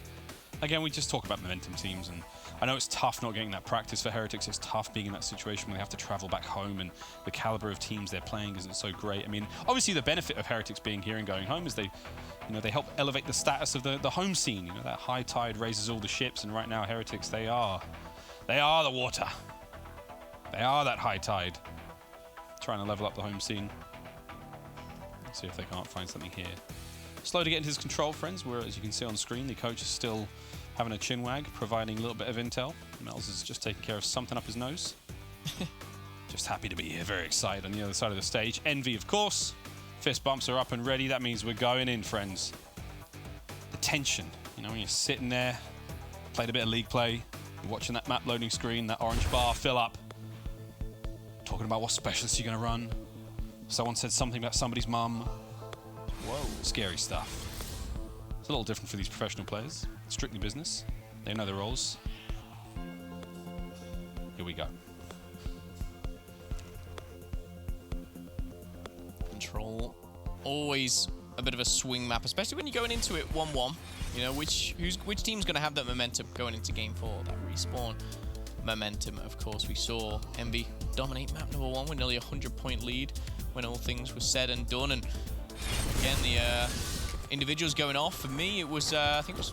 Again, we just talk about momentum teams, and I know it's tough not getting that practice for Heretics. It's tough being in that situation when they have to travel back home, and the caliber of teams they're playing isn't so great. I mean, obviously the benefit of Heretics being here and going home is they help elevate the status of the home scene. That high tide raises all the ships, and right now Heretics, they are the water. They are that high tide. Trying to level up the home scene. See if they can't find something here. Slow to get into his Control, friends, where, as you can see on screen, the coach is still having a chinwag, providing a little bit of intel. Mel's is just taking care of something up his nose. Just happy to be here, very excited on the other side of the stage. Envy, of course. Fist bumps are up and ready. That means we're going in, friends. The tension, when you're sitting there, played a bit of league play, you're watching that map loading screen, that orange bar fill up, talking about what specialists you're going to run. Someone said something about somebody's mum. Whoa. Scary stuff. It's a little different for these professional players. It's strictly business. They know their roles. Here we go. Control. Always a bit of a swing map, especially when you're going into it 1-1. Which team's going to have that momentum going into game 4, that respawn momentum. Of course, we saw Envy dominate map number 1 with nearly a 100-point lead when all things were said and done. And again, the individuals going off, for me, it was, I think it was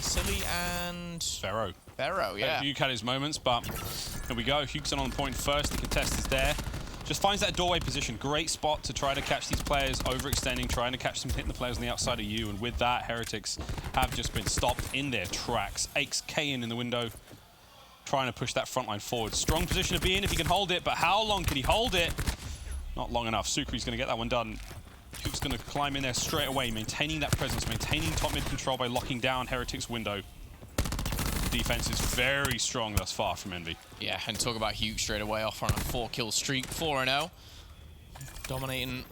Silly and Pharaoh, yeah. Hugh had his moments, but here we go. Hughson on the point first. The contest is there. Just finds that doorway position. Great spot to try to catch these players overextending, trying to catch them hitting the players on the outside of you. And with that, Heretics have just been stopped in their tracks. Aches Kayan in the window, trying to push that front line forward. Strong position to be in if he can hold it, but how long can he hold it? Not long enough. Sukri's going to get that one done. Hugh's going to climb in there straight away, maintaining that presence, maintaining top mid control by locking down Heretics' window. Defense is very strong thus far from Envy. Yeah, and talk about Hugh straight away off on a 4-kill streak, 4-0. Dominating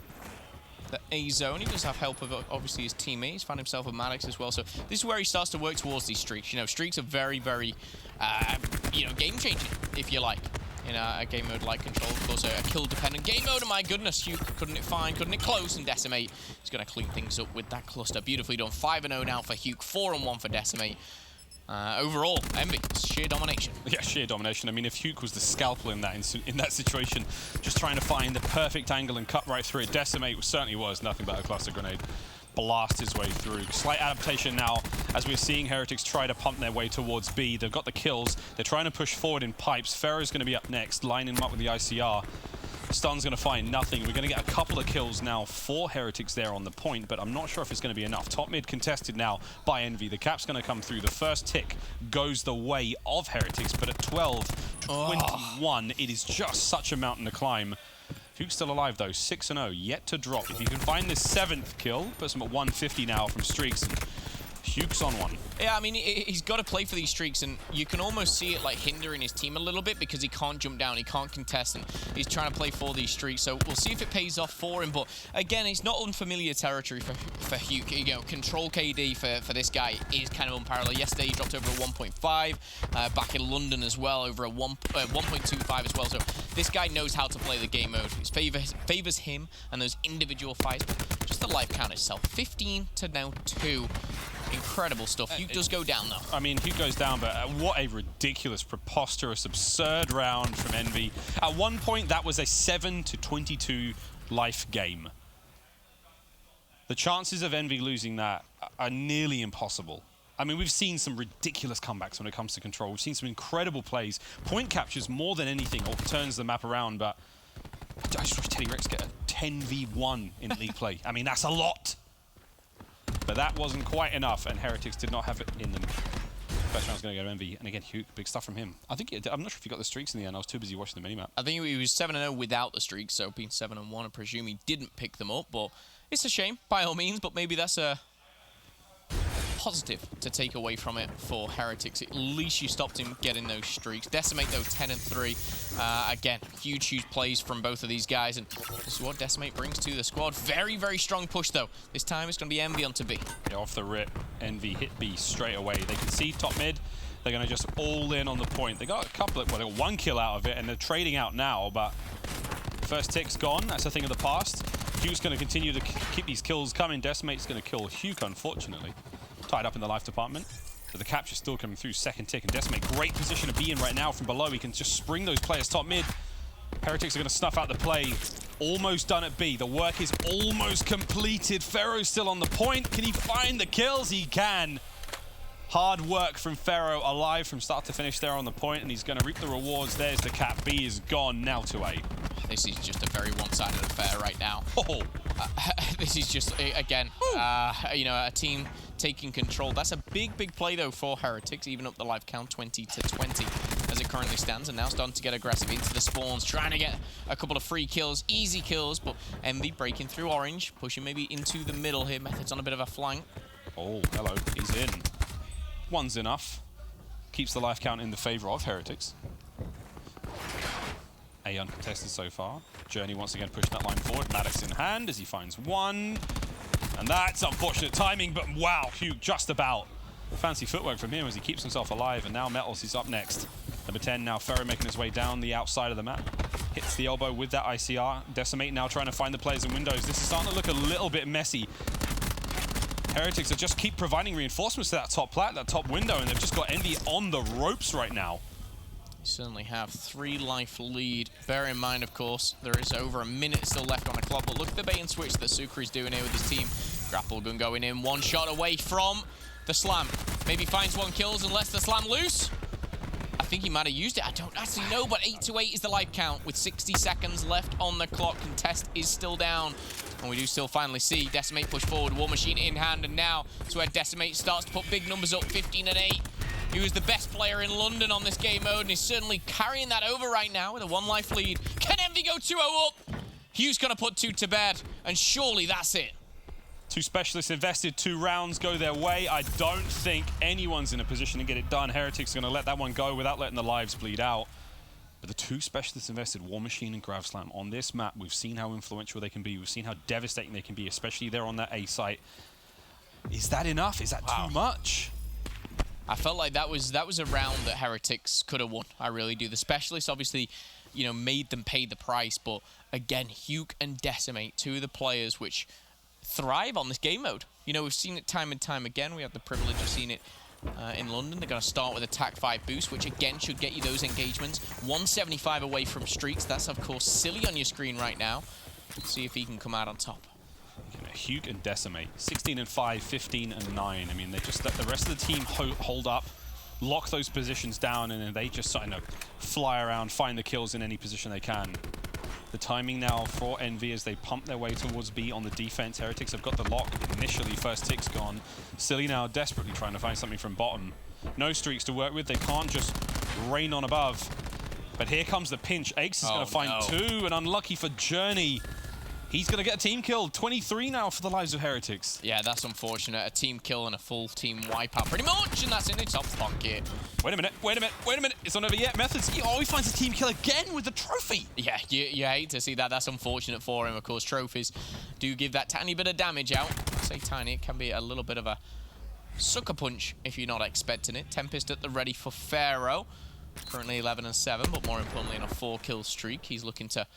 the A zone. He does have help of obviously his teammates. He's found himself with Maddox as well. So this is where he starts to work towards these streaks. You know, streaks are very, very, you know, game changing, if you like. In a game mode like Control, of course, a kill-dependent game mode. And my goodness, Hugh, couldn't it find, couldn't it close? And Decimate is going to clean things up with that cluster. Beautifully done. 5-0 now for Hugh, 4-1 for Decimate. Overall, Envy, sheer domination. Yeah, sheer domination. I mean, if Hugh was the scalpel in that situation, just trying to find the perfect angle and cut right through it, Decimate certainly was nothing but a cluster grenade. Blast his way through. Slight adaptation now as we're seeing Heretics try to pump their way towards B. They've got the kills. They're trying to push forward in pipes. Pharaoh's going to be up next, lining him up with the ICR. Stun's going to find nothing. We're going to get a couple of kills now for Heretics there on the point, but I'm not sure if it's going to be enough. Top mid contested now by Envy. The cap's going to come through. The first tick goes the way of Heretics, but at 12-21, it is just such a mountain to climb. Huke's still alive though, 6-0, yet to drop. If you can find this 7th kill, puts him at 150 now from streaks, and Huke's on one. Yeah, I mean, he's got to play for these streaks, and you can almost see it like hindering his team a little bit because he can't jump down, he can't contest, and he's trying to play for these streaks. So we'll see if it pays off for him. But again, it's not unfamiliar territory for Hugh. You know, control KD for this guy is kind of unparalleled. Yesterday, he dropped over a 1.5. Back in London as well, over a 1.25 as well. So this guy knows how to play the game mode. It favors him and those individual fights. But just the life count itself, 15 to now 2. Incredible stuff. Hugh does go down, though. I mean, Hugh goes down, but what a ridiculous, preposterous, absurd round from Envy. At one point, that was a 7-22 life game. The chances of Envy losing that are nearly impossible. I mean, we've seen some ridiculous comebacks when it comes to Control. We've seen some incredible plays. Point captures more than anything, or turns the map around, but I just watched Teddy Rex get a 10v1 in league play. I mean, that's a lot. But that wasn't quite enough, and Heretics did not have it in them. First round's going to go to Envy, and again, Hugh, big stuff from him. I'm not sure if he got the streaks in the end. I was too busy watching the minimap. I think he was 7-0 without the streaks, so being 7-1, I presume he didn't pick them up. But it's a shame, by all means, but maybe that's a positive to take away from it for Heretics. At least you stopped him getting those streaks. Decimate, though, 10-3. Again, huge plays from both of these guys, and this is what Decimate brings to the squad. Very, very strong push, though. This time it's going to be Envy onto B. Yeah, off the rip, Envy hit B straight away. They can see top mid. They're going to just all in on the point. They got a couple of, well, they got 1 kill out of it, and they're trading out now, but first tick's gone. That's a thing of the past. Hugh's going to continue to keep these kills coming. Decimate's going to kill Hugh, unfortunately. Tied up in the life department. But the capture's still coming through. Second tick, and Decimate, great position to be in right now from below. He can just spring those players top mid. Heretics are going to snuff out the play. Almost done at B. The work is almost completed. Pharaoh's still on the point. Can he find the kills? He can. Hard work from Pharaoh, alive from start to finish there on the point, and he's going to reap the rewards. There's the cap. B is gone, now to A. This is just a very one-sided affair right now. Oh. This is just, again, you know, a team taking control. That's a big play, though, for Heretics, even up the life count 20-20 as it currently stands, and now starting to get aggressive into the spawns, trying to get a couple of free kills, easy kills, but Envy breaking through orange, pushing maybe into the middle here. Method's on a bit of a flank. Oh, hello, he's in. One's enough. Keeps the life count in the favor of Heretics. A uncontested so far. Journey once again pushing that line forward. Maddox in hand as he finds one. And that's unfortunate timing, but wow, Hugh just about. Fancy footwork from him as he keeps himself alive, and now Metals is up next. Number 10 now, Pharaoh making his way down the outside of the map. Hits the elbow with that ICR. Decimate now trying to find the players in windows. This is starting to look a little bit messy. Heretics are just keep providing reinforcements to that top plat, that top window, and they've just got Envy on the ropes right now. You certainly have 3 life lead. Bear in mind, of course, there is over a minute still left on the clock, but look at the bait and switch that Sucre's doing here with his team. Grapple gun going in, 1 shot away from the slam. Maybe finds 1 kills and lets the slam loose. I think he might have used it. I don't actually know, but 8-8 is the life count with 60 seconds left on the clock. Contest is still down. And we do still finally see Decimate push forward, War Machine in hand, and now it's where Decimate starts to put big numbers up, 15-8. He was the best player in London on this game mode, and he's certainly carrying that over right now with a 1 life lead. Can Envy go 2-0 up? Hugh's going to put 2 to bed, and surely that's it. Two specialists invested, 2 rounds go their way. I don't think anyone's in a position to get it done. Heretics are going to let that one go without letting the lives bleed out. But the 2 specialists invested, War Machine and Gravslam, on this map, we've seen how influential they can be. We've seen how devastating they can be, especially there on that A site. Is that enough? Is that too much? I felt like that was a round that Heretics could have won. I really do. The specialists obviously, you know, made them pay the price. But again, Huke and Decimate, 2 of the players which thrive on this game mode. You know, we've seen it time and time again. We have the privilege of seeing it in London. They're going to start with a TAC 5 boost, which again should get you those engagements. 175 away from streaks. That's, of course, Silly on your screen right now. Let's see if he can come out on top. Huke and Decimate, 16 and 5, 15 and 9. I mean, they just let the rest of the team hold up, lock those positions down, and then they just sort of fly around, find the kills in any position they can. The timing now for Envy as they pump their way towards B on the defense. Heretics have got the lock initially. First tick's gone. Silly now desperately trying to find something from bottom. No streaks to work with. They can't just rain on above. But here comes the pinch. Ace is going to find 2, and unlucky for Journey. He's going to get a team kill. 23 now for the lives of Heretics. Yeah, that's unfortunate. A team kill and a full team wipeout pretty much, and that's in the top pocket. Wait a minute, wait a minute, wait a minute. It's not over yet. Methods, he finds a team kill again with the trophy. Yeah, you hate to see that. That's unfortunate for him. Of course, trophies do give that tiny bit of damage out. I say tiny, it can be a little bit of a sucker punch if you're not expecting it. Tempest at the ready for Pharaoh. Currently 11 and 7, but more importantly in a 4-kill streak. He's looking to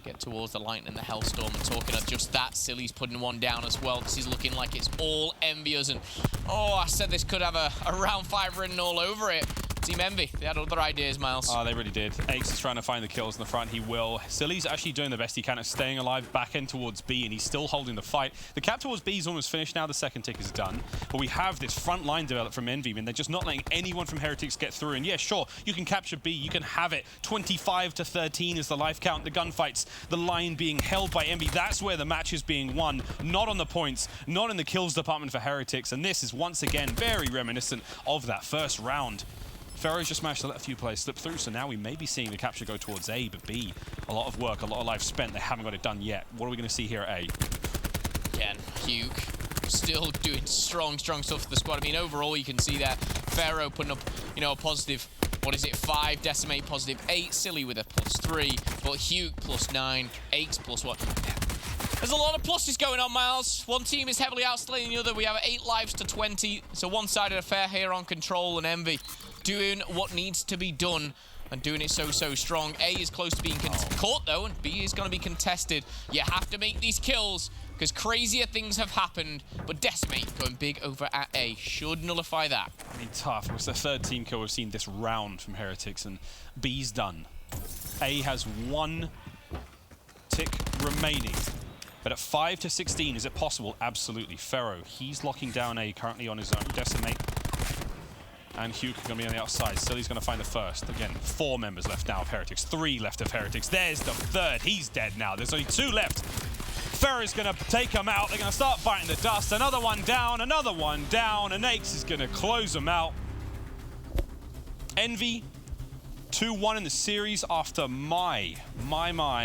get towards the Lightning, the Hellstorm, and talking of just that, Silly's putting one down as well. This is looking like it's all Envious, and oh, I said this could have a round 5 written all over it. Team Envy, they had other ideas, Miles. Oh, they really did. Ace is trying to find the kills in the front. He will. Silly's actually doing the best he can at staying alive back end towards B, and he's still holding the fight. The cap towards B is almost finished now. The second tick is done. But we have this front line developed from Envy, and they're just not letting anyone from Heretics get through. And yeah, sure, you can capture B. You can have it. 25 to 13 is the life count. The gunfights, the line being held by Envy. That's where the match is being won. Not on the points, not in the kills department for Heretics. And this is once again very reminiscent of that first round. Pharaoh's just managed to let a few players slip through, so now we may be seeing the capture go towards A, but B, a lot of work, a lot of life spent. They haven't got it done yet. What are we going to see here at A? Again, Huke still doing strong stuff for the squad. I mean, overall, you can see that Pharaoh putting up, you know, a positive, what is it, 5, Decimate positive 8, Silly with a +3, but Huke +9, Aches +1. There's a lot of pluses going on, Miles. One team is heavily outslaying the other. We have 8 lives to 20. It's a one-sided affair here on Control, and Envy doing what needs to be done and doing it so strong. A is close to being caught, though, and B is going to be contested. You have to make these kills because crazier things have happened, but Decimate going big over at A should nullify that. I mean, tough. It's the 3rd team kill we've seen this round from Heretics, and B's done. A has 1 tick remaining. But at 5 to 16, is it possible? Absolutely. Pharaoh, he's locking down A currently on his own. Decimate and Huke are going to be on the outside. Silly's going to find the first. Again, 4 members left now of Heretics. 3 left of Heretics. There's the 3rd. He's dead now. There's only 2 left. Pharaoh's going to take them out. They're going to start biting the dust. Another one down, and Aches is going to close them out. Envy, 2-1 in the series after my,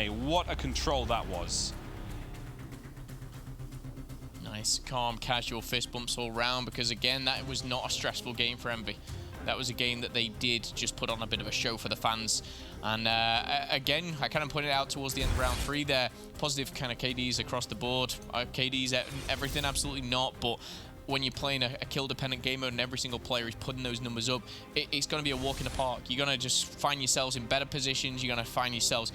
what a control that was. Nice, calm, casual fist bumps all round because, again, that was not a stressful game for Envy. That was a game that they did just put on a bit of a show for the fans. And, again, I kind of pointed out towards the end of round 3 there, positive kind of KDs across the board. KDs, everything, absolutely not. But when you're playing a kill-dependent game mode and every single player is putting those numbers up, it's going to be a walk in the park. You're going to just find yourselves in better positions. You're going to find yourselves,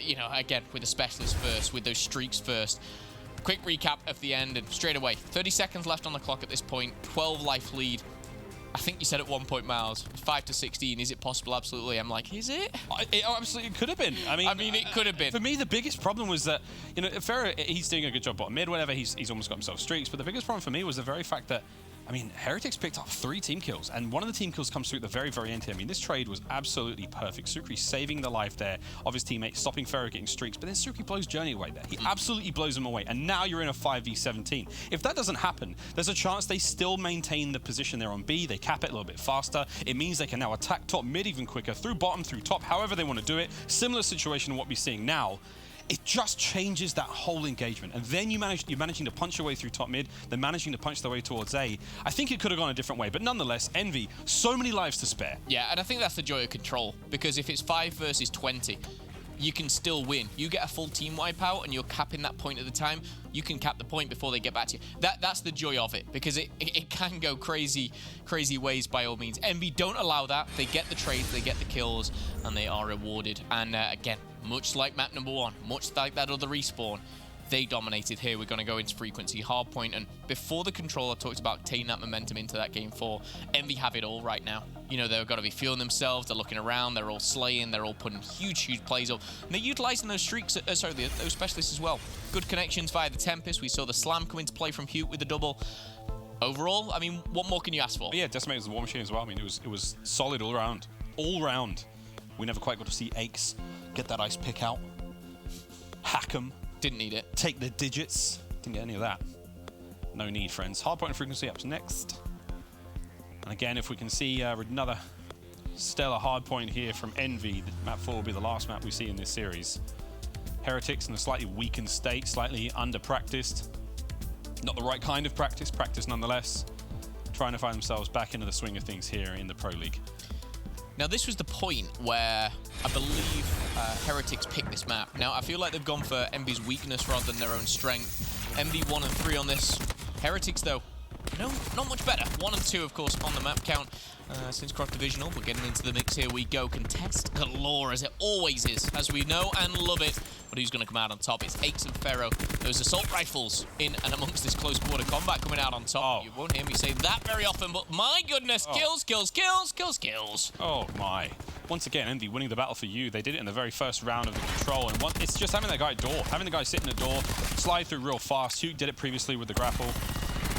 you know, again, with the specialists first, with those streaks first. Quick recap of the end, and straight away, 30 seconds left on the clock at this point, 12 life lead. I think you said at one point, Miles, 5 to 16, is it possible? Absolutely. I'm like, is it? It absolutely could have been. I mean, it could have been. For me, the biggest problem was that, you know, Pharaoh, he's doing a good job bottom mid, whatever, he's almost got himself streaks, but the biggest problem for me was the very fact that, I mean, Heretics picked up 3 team kills, and one of the team kills comes through at the very, very end here. I mean, this trade was absolutely perfect. Sukri saving the life there of his teammate, stopping Pharaoh getting streaks, but then Sukri blows Journey away there. He absolutely blows him away, and now you're in a 5v17. If that doesn't happen, there's a chance they still maintain the position they're on B, they cap it a little bit faster. It means they can now attack top mid even quicker, through bottom, through top, however they want to do it. Similar situation to what we're seeing now. it just changes that whole engagement. And then you're managing to punch your way through top mid, then managing to punch their way towards A. I think it could have gone a different way, but nonetheless, Envy, so many lives to spare. Yeah, and I think that's the joy of control, because if it's 5 versus 20, you can still win. You get a full team wipeout and you're capping that point at the time, you can cap the point before they get back to you. That's the joy of it, because it can go crazy ways by all means. Envy don't allow that. They get the trades, they get the kills, and they are rewarded. And again, much like map number 1, much like that other respawn, they dominated here. We're going to go into frequency, hard point, and before the controller talked about taking that momentum into that game 4, Envy have it all right now. You know, they've got to be feeling themselves, they're looking around, they're all slaying, they're all putting huge plays up, and they're utilizing those streaks, those specialists as well. Good connections via the Tempest. We saw the slam come into play from Hute with the double. Overall, I mean, what more can you ask for? But yeah, Decimate was the war machine as well. I mean, it was solid all around. All round. We never quite got to see Aches get that ice pick out, hack 'em. Didn't need it. Take the digits. Didn't get any of that. No need, friends. Hardpoint and frequency up next. And again, if we can see another stellar hardpoint here from Envy, map 4 will be the last map we see in this series. Heretics in a slightly weakened state, slightly under-practiced. Not the right kind of practice nonetheless. Trying to find themselves back into the swing of things here in the Pro League. Now, this was the point where I believe Heretics picked this map. Now, I feel like they've gone for Envy's weakness rather than their own strength. Envy 1 and 3 on this. Heretics, though, no, not much better. 1 and 2, of course, on the map count since cross divisional. But getting into the mix here we go. Contest galore, as it always is, as we know and love it. But who's going to come out on top? It's Aches and Pharaoh. Those assault rifles in and amongst this close quarter combat coming out on top. Oh. You won't hear me say that very often, but my goodness, kills. Oh my. Once again, Envy winning the battle for you. They did it in the very first round of the control, and it's just having that guy at door, having the guy sit in the door, slide through real fast. Hugh did it previously with the grapple.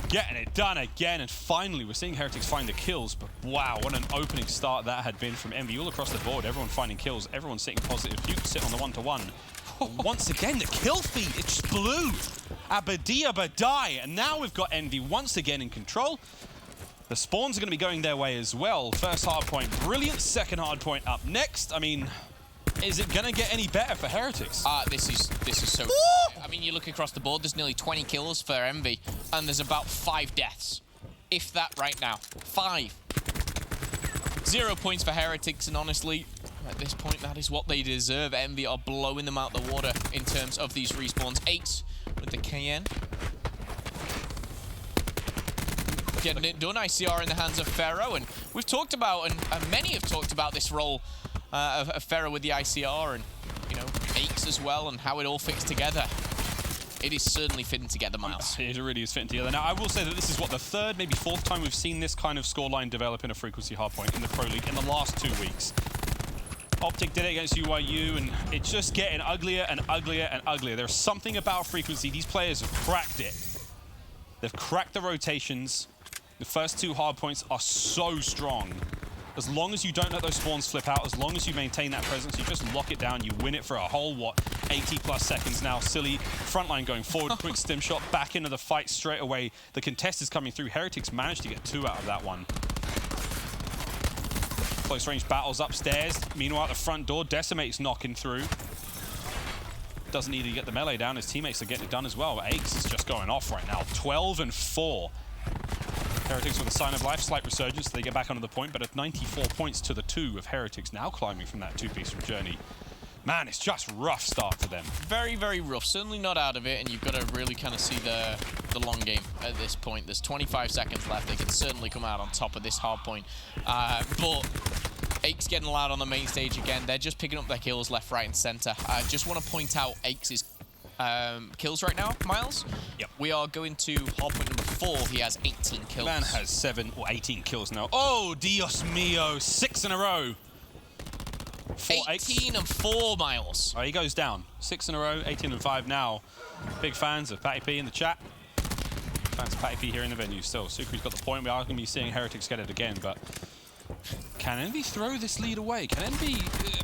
Getting it done again, and finally we're seeing Heretics find the kills, but wow, what an opening start that had been from Envy all across the board. Everyone finding kills, everyone sitting positive. Hugh sit on the 1-to-1. Once again, the kill feed, it just blew. Abadie, and now we've got Envy once again in control. The spawns are going to be going their way as well. First hard point, brilliant. Second hard point up next. I mean, is it going to get any better for Heretics? This is so... I mean, you look across the board, there's nearly 20 kills for Envy, and there's about 5 deaths. If that right now. 5. 0 points for Heretics, and honestly, at this point, that is what they deserve. Envy are blowing them out the water in terms of these respawns. Aches with the KN. Getting it done. ICR in the hands of Pharaoh, and we've talked about, and many have talked about this role of Pharaoh with the ICR, and you know, Aches as well, and how it all fits together. It is certainly fitting together, Miles. It really is fitting together. Now, I will say that this is what, the 3rd, maybe 4th time we've seen this kind of scoreline develop in a frequency hardpoint in the Pro League in the last 2 weeks. Optic did it against UYU, and it's just getting uglier and uglier and uglier. There's something about frequency. These players have cracked it. They've cracked the rotations. The first 2 hardpoints are so strong. As long as you don't let those spawns flip out, as long as you maintain that presence, you just lock it down, you win it for a whole, 80+ seconds now. Silly frontline going forward, quick stim shot, back into the fight straight away. The contest is coming through. Heretics managed to get 2 out of that one. Close range battles upstairs. Meanwhile, at the front door, Decimate's knocking through. Doesn't need to get the melee down. His teammates are getting it done as well. Aches is just going off right now. 12 and 4. Heretics with a sign of life, slight resurgence. They get back onto the point, but at 94 points to the 2 of Heretics now climbing from that 2-piece from Journey. Man, it's just rough start for them. Very, very rough. Certainly not out of it, and you've got to really kind of see the long game at this point. There's 25 seconds left. They can certainly come out on top of this hard point. But Aches getting allowed on the main stage again. They're just picking up their kills left, right, and center. I just want to point out Aches' kills right now, Miles. Yep. We are going to hard point number 4. He has 18 kills. Man has 7 or 18 kills now. Oh, Dios mío. 6 in a row. 18 and 4, Miles. Oh, he goes down. 6 in a row, 18 and 5 now. Big fans of Patty P in the chat. Fans of Patty P here in the venue still. Sukri's got the point. We are going to be seeing Heretics get it again, but can Envy throw this lead away? Can Envy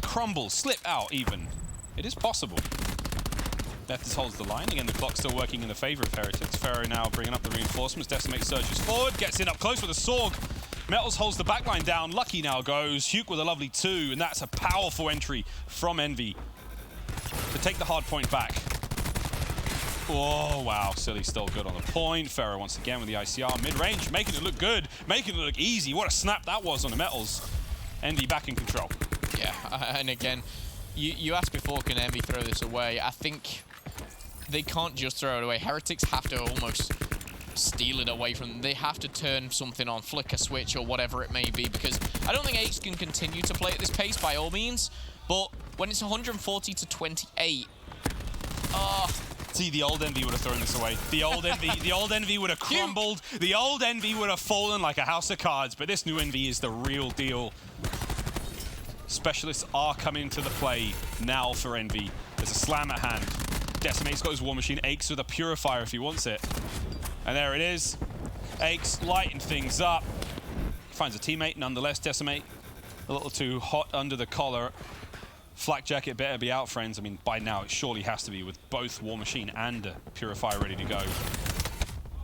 crumble, slip out even? It is possible. Bethis holds the line. Again, the clock's still working in the favor of Heretics. Pharaoh now bringing up the reinforcements. Decimate surges forward, gets in up close with a Sorg. Metals holds the backline down. Lucky now goes. Hugh with a lovely 2, and that's a powerful entry from Envy. to take the hard point back. Oh, wow. Silly's still good on the point. Pharaoh once again with the ICR mid-range, making it look good, making it look easy. What a snap that was on the metals. Envy back in control. Yeah, and again, you asked before, can Envy throw this away? I think they can't just throw it away. Heretics have to almost steal it away from them. They have to turn something on, flick a switch or whatever it may be, because I don't think Ace can continue to play at this pace by all means, but when it's 140 to 28, see, the old Envy would have thrown this away. The old Envy would have crumbled. The old Envy would have fallen like a house of cards, but this new Envy is the real deal. Specialists are coming to the play now for Envy. There's a slam at hand. Decimate's got his War Machine. Aches with a Purifier if he wants it. And there it is. Aches lighting things up. Finds a teammate nonetheless. Decimate a little too hot under the collar. Flak Jacket better be out, friends. I mean, by now it surely has to be with both War Machine and a Purifier ready to go.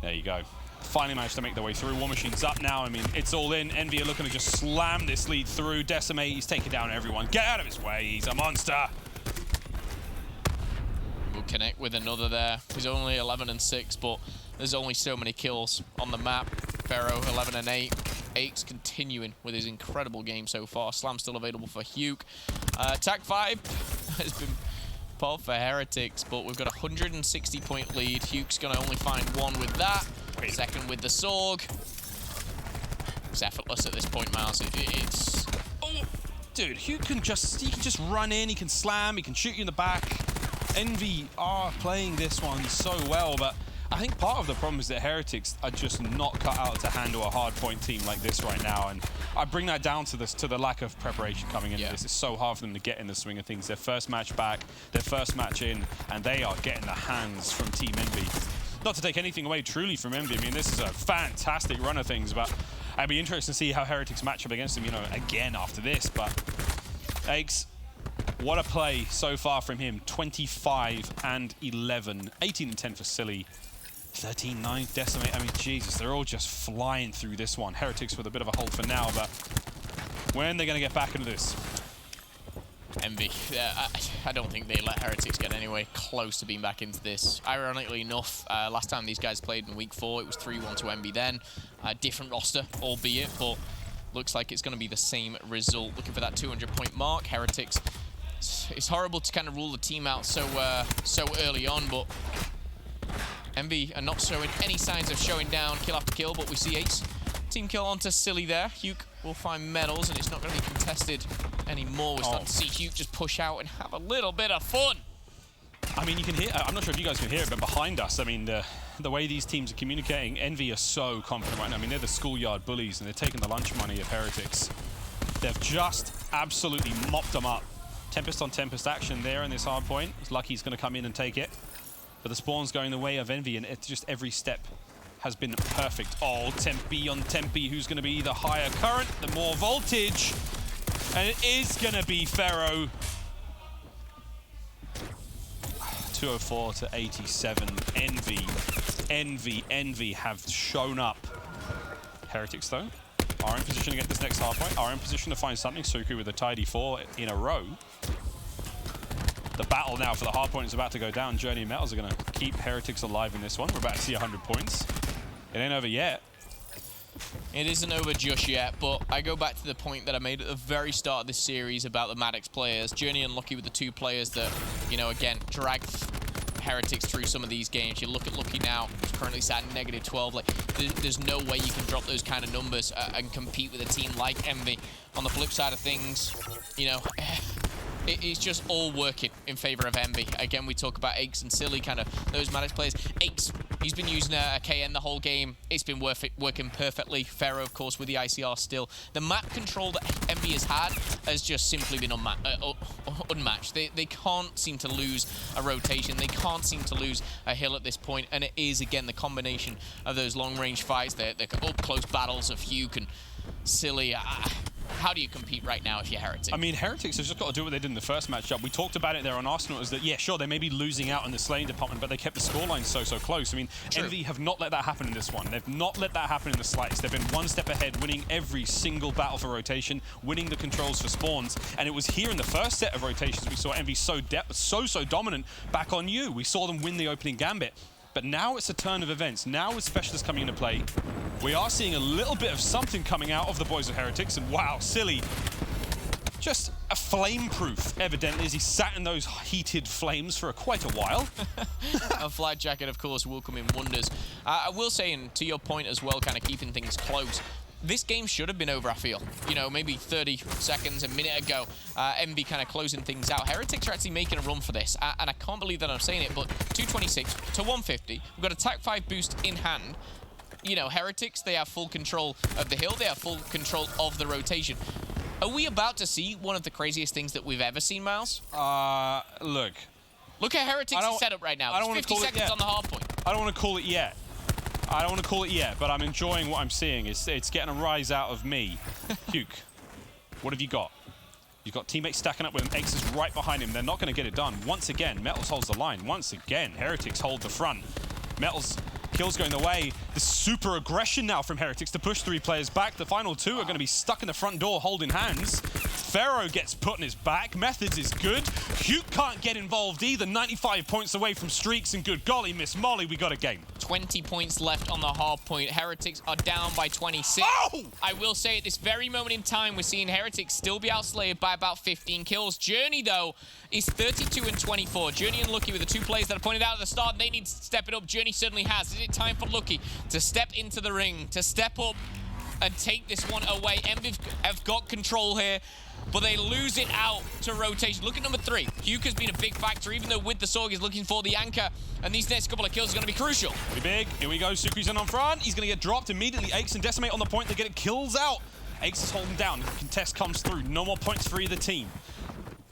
There you go. Finally managed to make their way through. War Machine's up now. I mean, it's all in. Envy are looking to just slam this lead through. Decimate, he's taking down everyone. Get out of his way. He's a monster. We'll connect with another there. He's only 11 and 6, but there's only so many kills on the map. Pharaoh 11 and 8. Aches continuing with his incredible game so far. Slam still available for Hugh. Attack 5 has been pulled for Heretics, but we've got a 160-point lead. Hugh's going to only find one with that. Second with the Sorg. It's effortless at this point, Miles. It's... Oh, dude, Hugh can just run in. He can slam. He can shoot you in the back. Envy are playing this one so well, but I think part of the problem is that Heretics are just not cut out to handle a hardpoint team like this right now, and I bring that down to the lack of preparation coming into this. It's so hard for them to get in the swing of things. Their first match back, their first match in, and they are getting the hands from Team Envy. Not to take anything away truly from Envy. I mean, this is a fantastic run of things, but I'd be interested to see how Heretics match up against them, you know, again after this. But Eggs, what a play so far from him. 25 and 11, 18 and 10 for Silly. 13-9 Decimate. I mean, Jesus, they're all just flying through this one. Heretics with a bit of a hold for now, but when are they going to get back into this? Envy. I don't think they let Heretics get anywhere close to being back into this. Ironically enough, last time these guys played in week 4, it was 3-1 to Envy then. Different roster, albeit, but looks like it's going to be the same result. Looking for that 200-point mark. Heretics. It's horrible to kind of rule the team out so early on, but Envy are not showing any signs of showing down kill after kill, but we see Ace. Team kill onto Silly there. Hugh will find medals, and it's not going to be contested anymore. We're starting to see Hugh just push out and have a little bit of fun. I mean, you can hear, I'm not sure if you guys can hear it, but behind us, I mean, the way these teams are communicating, Envy are so confident right now. I mean, they're the schoolyard bullies, and they're taking the lunch money of Heretics. They've just absolutely mopped them up. Tempest on Tempest action there in this hard point. Lucky's going to come in and take it. But the spawn's going the way of Envy, and it's just every step has been perfect. Oh, Tempe on Tempe, who's going to be the higher current, the more voltage. And it is going to be Pharaoh. 204 to 87. Envy have shown up. Heretics, though, are in position to get this next hard point, are in position to find something. Suku with a tidy 4 in a row. The battle now for the hard point is about to go down. Journey and Metals are going to keep Heretics alive in this one. We're about to see 100 points. It ain't over yet. It isn't over just yet, but I go back to the point that I made at the very start of this series about the Maddox players. Journey and Lucky were the two players that, you know, again, dragged Heretics through some of these games. You look at Lucky now, he's currently sat in -12. Like, there's no way you can drop those kind of numbers and compete with a team like Envy. On the flip side of things, you know, it's just all working in favor of Envy. Again, we talk about Aches and Silly, kind of those Maddox players. Aches, he's been using a KN the whole game. It's been working perfectly. Pharaoh, of course, with the ICR still. The map control that Envy has had has just simply been unmatched. They can't seem to lose a rotation. They can't seem to lose a hill at this point. And it is, again, the combination of those long-range fights, the up-close battles of Hugh and Silly. how do you compete right now if you're Heretics? I mean, Heretics have just got to do what they did in the first matchup. We talked about it there on Arsenal, is that, yeah, sure, they may be losing out in the slaying department, but they kept the scoreline so close. I mean, Envy have not let that happen in this one. They've not let that happen in the slightest. They've been one step ahead, winning every single battle for rotation, winning the controls for spawns, and it was here in the first set of rotations we saw Envy so dominant back on you. We saw them win the opening gambit. But now it's a turn of events. Now with Specialists coming into play, we are seeing a little bit of something coming out of the boys of Heretics. And wow, Silly, just a flame-proof, evidently, as he sat in those heated flames for quite a while. A flight jacket, of course, will come in wonders. I will say, and to your point as well, kind of keeping things close, this game should have been over, I feel. You know, maybe 30 seconds, a minute ago, Envy kind of closing things out. Heretics are actually making a run for this, and I can't believe that I'm saying it, but 226 to 150. We've got a TAC 5 boost in hand. You know, Heretics, they have full control of the hill. They have full control of the rotation. Are we about to see one of the craziest things that we've ever seen, Miles? Look. Look at Heretics' setup right now. I don't It's want to 50 call it seconds yet. on the hard point. I don't want to call it yet. I don't want to call it yet, but I'm enjoying what I'm seeing. It's getting a rise out of me. Hugh, what have you got? You've got teammates stacking up with him. Ace is right behind him. They're not going to get it done. Once again, Metals holds the line. Once again, Heretics hold the front. Metals kills going the way. The super aggression now from Heretics to push 3 players back. The final 2 are going to be stuck in the front door holding hands. Pharaoh gets put in his back. Methods is good. Hugh can't get involved either. 95 points away from streaks, and good golly, Miss Molly, we got a game. 20 points left on the hard point. Heretics are down by 26. Oh! I will say at this very moment in time, we're seeing Heretics still be outslayed by about 15 kills. Journey, though, is 32 and 24. Journey and Lucky were the 2 players that I pointed out at the start. They need to step it up. Journey certainly has. Is it time for Lucky to step into the ring, to step up and take this one away? Envy have got control here, but they lose it out to rotation. Look at number 3. Hugh has been a big factor, even though with the Sorg he's looking for the anchor, and these next couple of kills are going to be crucial. Pretty big. Here we go. Sukri's in on front. He's going to get dropped immediately. Ace and Decimate on the point. They get it. Kills out. Ace is holding down. The contest comes through. No more points for either team.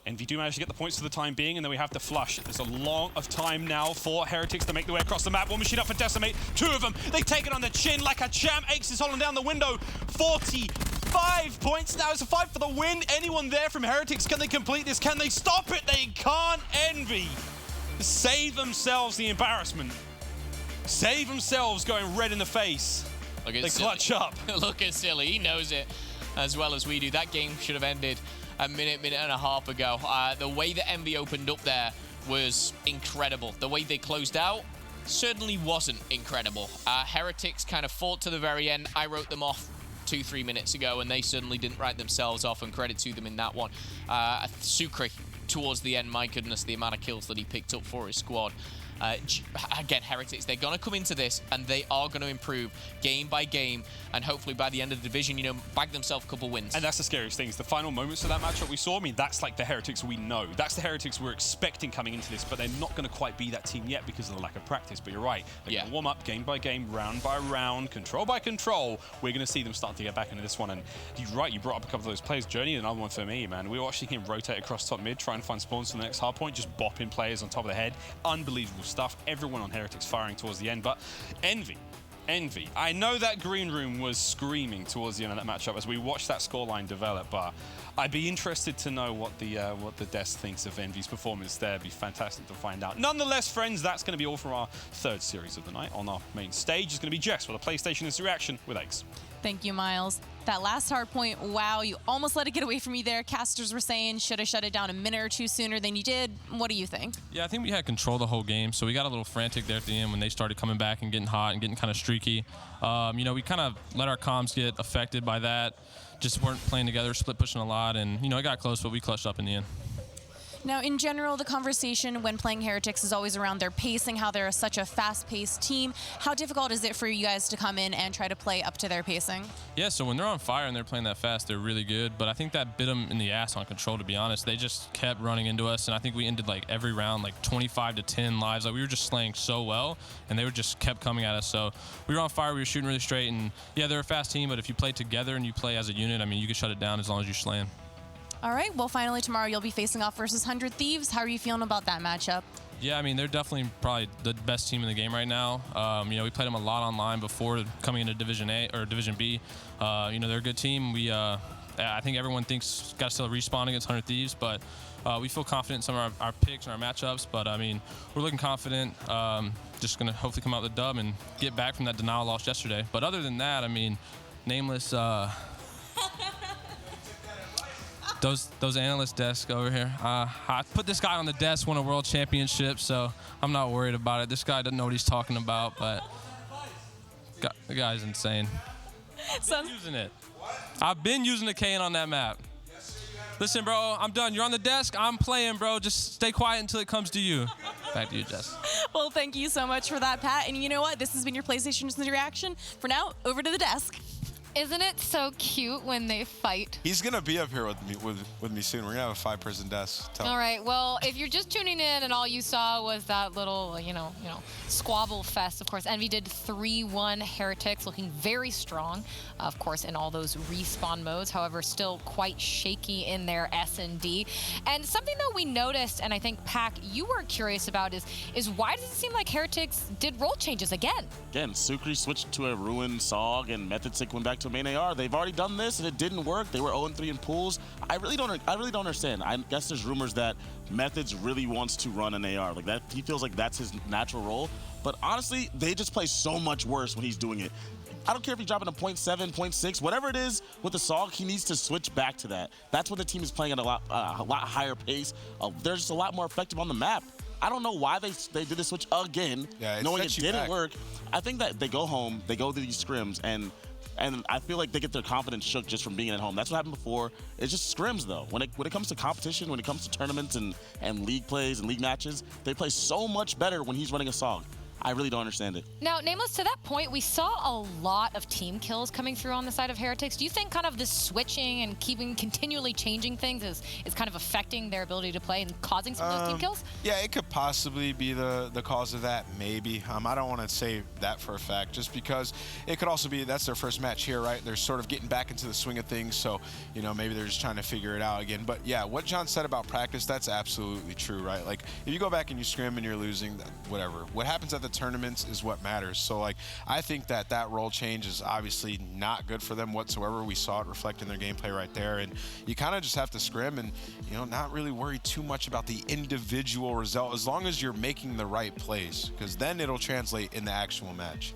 Envy do manage to get the points for the time being, and then we have to flush. There's a lot of time now for Heretics to make their way across the map. One machine up for Decimate. 2 of them. They take it on the chin like a champ. Ace is holding down the window. 45 points now. It's a fight for the win. Anyone there from Heretics? Can they complete this? Can they stop it? They can't. Envy save themselves the embarrassment. Save themselves going red in the face. Look at They clutch up. Look at Silly. He knows it as well as we do. That game should have ended a minute and a half ago. The way that Envy opened up there was incredible. The way they closed out certainly wasn't incredible. Heretics kind of fought to the very end. I wrote them off 2-3 minutes ago, and they certainly didn't write themselves off, and credit to them in that one. Sukri, towards the end, my goodness, the amount of kills that he picked up for his squad. Again, Heretics, they're going to come into this and they are going to improve game by game, and hopefully by the end of the division, you know, bag themselves a couple wins. And that's the scariest thing, is the final moments of that matchup we saw. I mean, that's like the Heretics we know. That's the Heretics we're expecting coming into this, but they're not going to quite be that team yet because of the lack of practice. But you're right. They're going to warm up game by game, round by round, control by control. We're going to see them start to get back into this one. And you're right, you brought up a couple of those players. Journey, another one for me, man. We were watching him rotate across top mid, trying to find spawns for the next hard point, just bopping players on top of the head. Unbelievable stuff. Everyone on Heretics firing towards the end, but Envy. I know that green room was screaming towards the end of that matchup as we watched that scoreline develop, but I'd be interested to know what the desk thinks of Envy's performance there. It'd be fantastic to find out. Nonetheless, friends, that's going to be all from our 3rd series of the night. On our main stage is going to be Jess with a PlayStation Instant Reaction with Ace. Thank you, Miles. That last hard point, wow, you almost let it get away from you there. Casters were saying should have shut it down a minute or 2 sooner than you did. What do you think? Yeah, I think we had control the whole game, so we got a little frantic there at the end when they started coming back and getting hot and getting kind of streaky. You know, we kind of let our comms get affected by that. Just weren't playing together, split pushing a lot, and, you know, it got close, but we clutched up in the end. Now, in general, the conversation when playing Heretics is always around their pacing, how they're such a fast-paced team. How difficult is it for you guys to come in and try to play up to their pacing? Yeah, so when they're on fire and they're playing that fast, they're really good. But I think that bit them in the ass on control, to be honest. They just kept running into us, and I think we ended like every round like 25 to 10 lives. Like, we were just slaying so well, and they were just kept coming at us. So we were on fire, we were shooting really straight, and yeah, they're a fast team, but if you play together and you play as a unit, I mean, you can shut it down as long as you're slaying. All right, well, finally tomorrow you'll be facing off versus 100 Thieves. How are you feeling about that matchup? Yeah, I mean, they're definitely probably the best team in the game right now. You know, we played them a lot online before coming into Division A or Division B. You know, they're a good team. We I think everyone thinks got still respawn against 100 Thieves, but we feel confident in some of our picks and our matchups. But I mean, we're looking confident. Just gonna hopefully come out with the dub and get back from that denial loss yesterday. But other than that, I mean, Nameless. Those analyst desks over here. I put this guy on the desk, won a world championship, so I'm not worried about it. This guy doesn't know what he's talking about, but the guy's insane. I'm using it. I've been using the KN on that map. Listen, bro, I'm done. You're on the desk. I'm playing, bro. Just stay quiet until it comes to you. Back to you, Jess. Well, thank you so much for that, Pat. And you know what? This has been your PlayStation reaction. For now, over to the desk. Isn't it so cute when they fight? He's gonna be up here with me soon. We're gonna have a 5-person desk. All right. Well, if you're just tuning in and all you saw was that little, you know, squabble fest. Of course, Envy did 3-1 Heretics, looking very strong. Of course, in all those respawn modes. However, still quite shaky in their S&D. And something that we noticed, and I think Pac, you were curious about, is why does it seem like Heretics did role changes again? Again, Sukri switched to a ruined SOG, and Methodsick went back to main AR. They've already done this and it didn't work. They were 0-3 in pools. I really don't understand. I guess there's rumors that Methods really wants to run an AR. Like that, he feels like that's his natural role. But honestly, they just play so much worse when he's doing it. I don't care if he's dropping a 0.7, 0.6, whatever it is with the SOG, he needs to switch back to that. That's when the team is playing at a lot higher pace. They're just a lot more effective on the map. I don't know why they did the switch again, knowing it didn't work. I think that they go home, they go to these scrims, and I feel like they get their confidence shook just from being at home. That's what happened before. It's just scrims, though. When it comes to competition, when it comes to tournaments and league plays and league matches, they play so much better when he's running a SOG. I really don't understand it. Now, Nameless, to that point, we saw a lot of team kills coming through on the side of Heretics. Do you think kind of this switching and continually changing things is kind of affecting their ability to play and causing some of those team kills? Yeah, it could possibly be the cause of that, maybe. I don't want to say that for a fact, just because it could also be that's their first match here, right? They're sort of getting back into the swing of things, so, you know, maybe they're just trying to figure it out again. But yeah, what John said about practice, that's absolutely true, right? Like, if you go back and you scrim and you're losing, whatever. What happens at the tournaments is what matters. So like, I think that role change is obviously not good for them whatsoever. We saw it reflect in their gameplay right there, and you kind of just have to scrim and, you know, not really worry too much about the individual result as long as you're making the right plays, because then it'll translate in the actual match.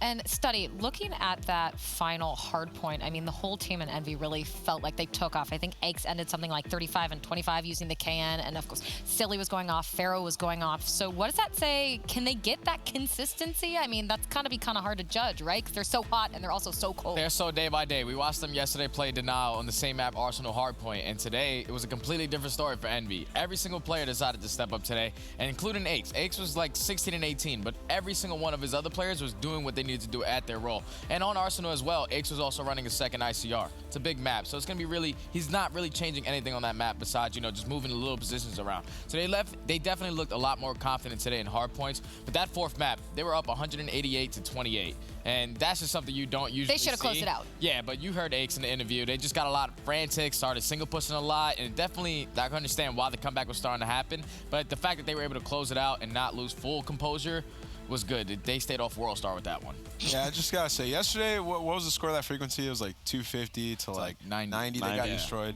And Study, looking at that final hard point, I mean, the whole team in Envy really felt like they took off. I think Aches ended something like 35 and 25 using the KN, and of course, Silly was going off, Pharaoh was going off. So what does that say? Can they get that consistency? I mean, that's kind of hard to judge, right? Because they're so hot and they're also so cold. They're so day by day. We watched them yesterday play Denial on the same map, Arsenal Hardpoint, and today it was a completely different story for Envy. Every single player decided to step up today, and including Aches. Aches was like 16 and 18, but every single one of his other players was doing what they needed to do at their role. And on Arsenal as well, Aches was also running a second ICR. It's a big map, so it's going to be really, he's not really changing anything on that map besides, you know, just moving the little positions around. So they definitely looked a lot more confident today in hard points, but that fourth map, they were up 188 to 28. And that's just something you don't usually see. They should have closed it out. Yeah, but you heard Aches in the interview. They just got a lot of frantic, started single pushing a lot, and definitely, I can understand why the comeback was starting to happen. But the fact that they were able to close it out and not lose full composure was good. They stayed off World Star with that one. Yeah, I just gotta say, yesterday, what was the score of that frequency? It was like 250 to like 90. They got destroyed.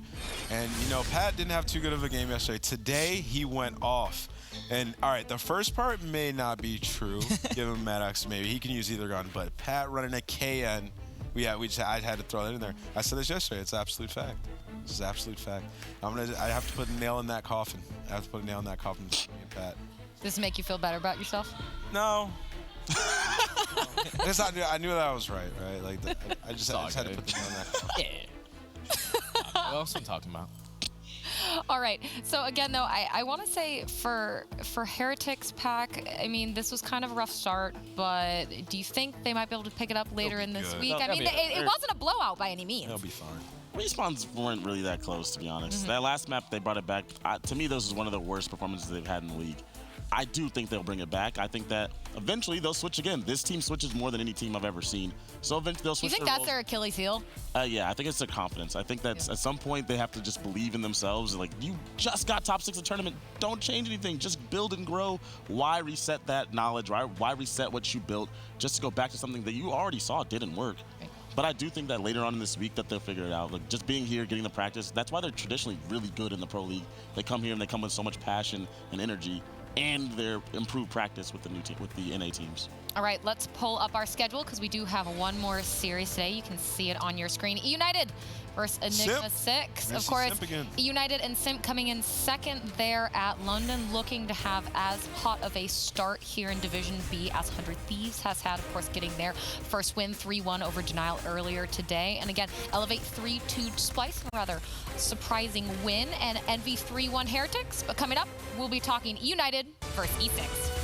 And, you know, Pat didn't have too good of a game yesterday. Today, he went off. And, all right, the first part may not be true. Give him Maddox, maybe. He can use either gun. But Pat running a KN, I had to throw that in there. I said this yesterday. It's absolute fact. This is absolute fact. I have to put a nail in that coffin. I have to put a nail in that coffin for me and Pat. Does this make you feel better about yourself? No. I knew that I was right? Like, I just had to put the nail in that coffin. Yeah. What else are we talking about? All right. So again, though, I want to say for Heretics Pack, I mean, this was kind of a rough start, but do you think they might be able to pick it up later in this week? I mean, it wasn't a blowout by any means. They'll be fine. Respawns weren't really that close, to be honest. That last map, they brought it back. To me, this is one of the worst performances they've had in the league. I do think they'll bring it back. I think that eventually they'll switch again. This team switches more than any team I've ever seen. So eventually they'll switch. You think that's their Achilles heel? Yeah, I think it's their confidence. I think that's at some point they have to just believe in themselves. Like, you just got top 6 in the tournament. Don't change anything. Just build and grow. Why reset that knowledge? Why reset what you built just to go back to something that you already saw didn't work? But I do think that later on in this week that they'll figure it out. Like, just being here, getting the practice, that's why they're traditionally really good in the Pro League. They come here and they come with so much passion and energy, and their improved practice with the new team, with the NA teams. All right, let's pull up our schedule because we do have one more series today. You can see it on your screen. United versus Enigma 6. Of course, United and Simp coming in second there at London, looking to have as hot of a start here in Division B as 100 Thieves has had, of course, getting their first win 3-1 over Denial earlier today. And again, Elevate 3-2 Splice, rather surprising win, and Envy 3-1 Heretics. But coming up, we'll be talking United versus E6.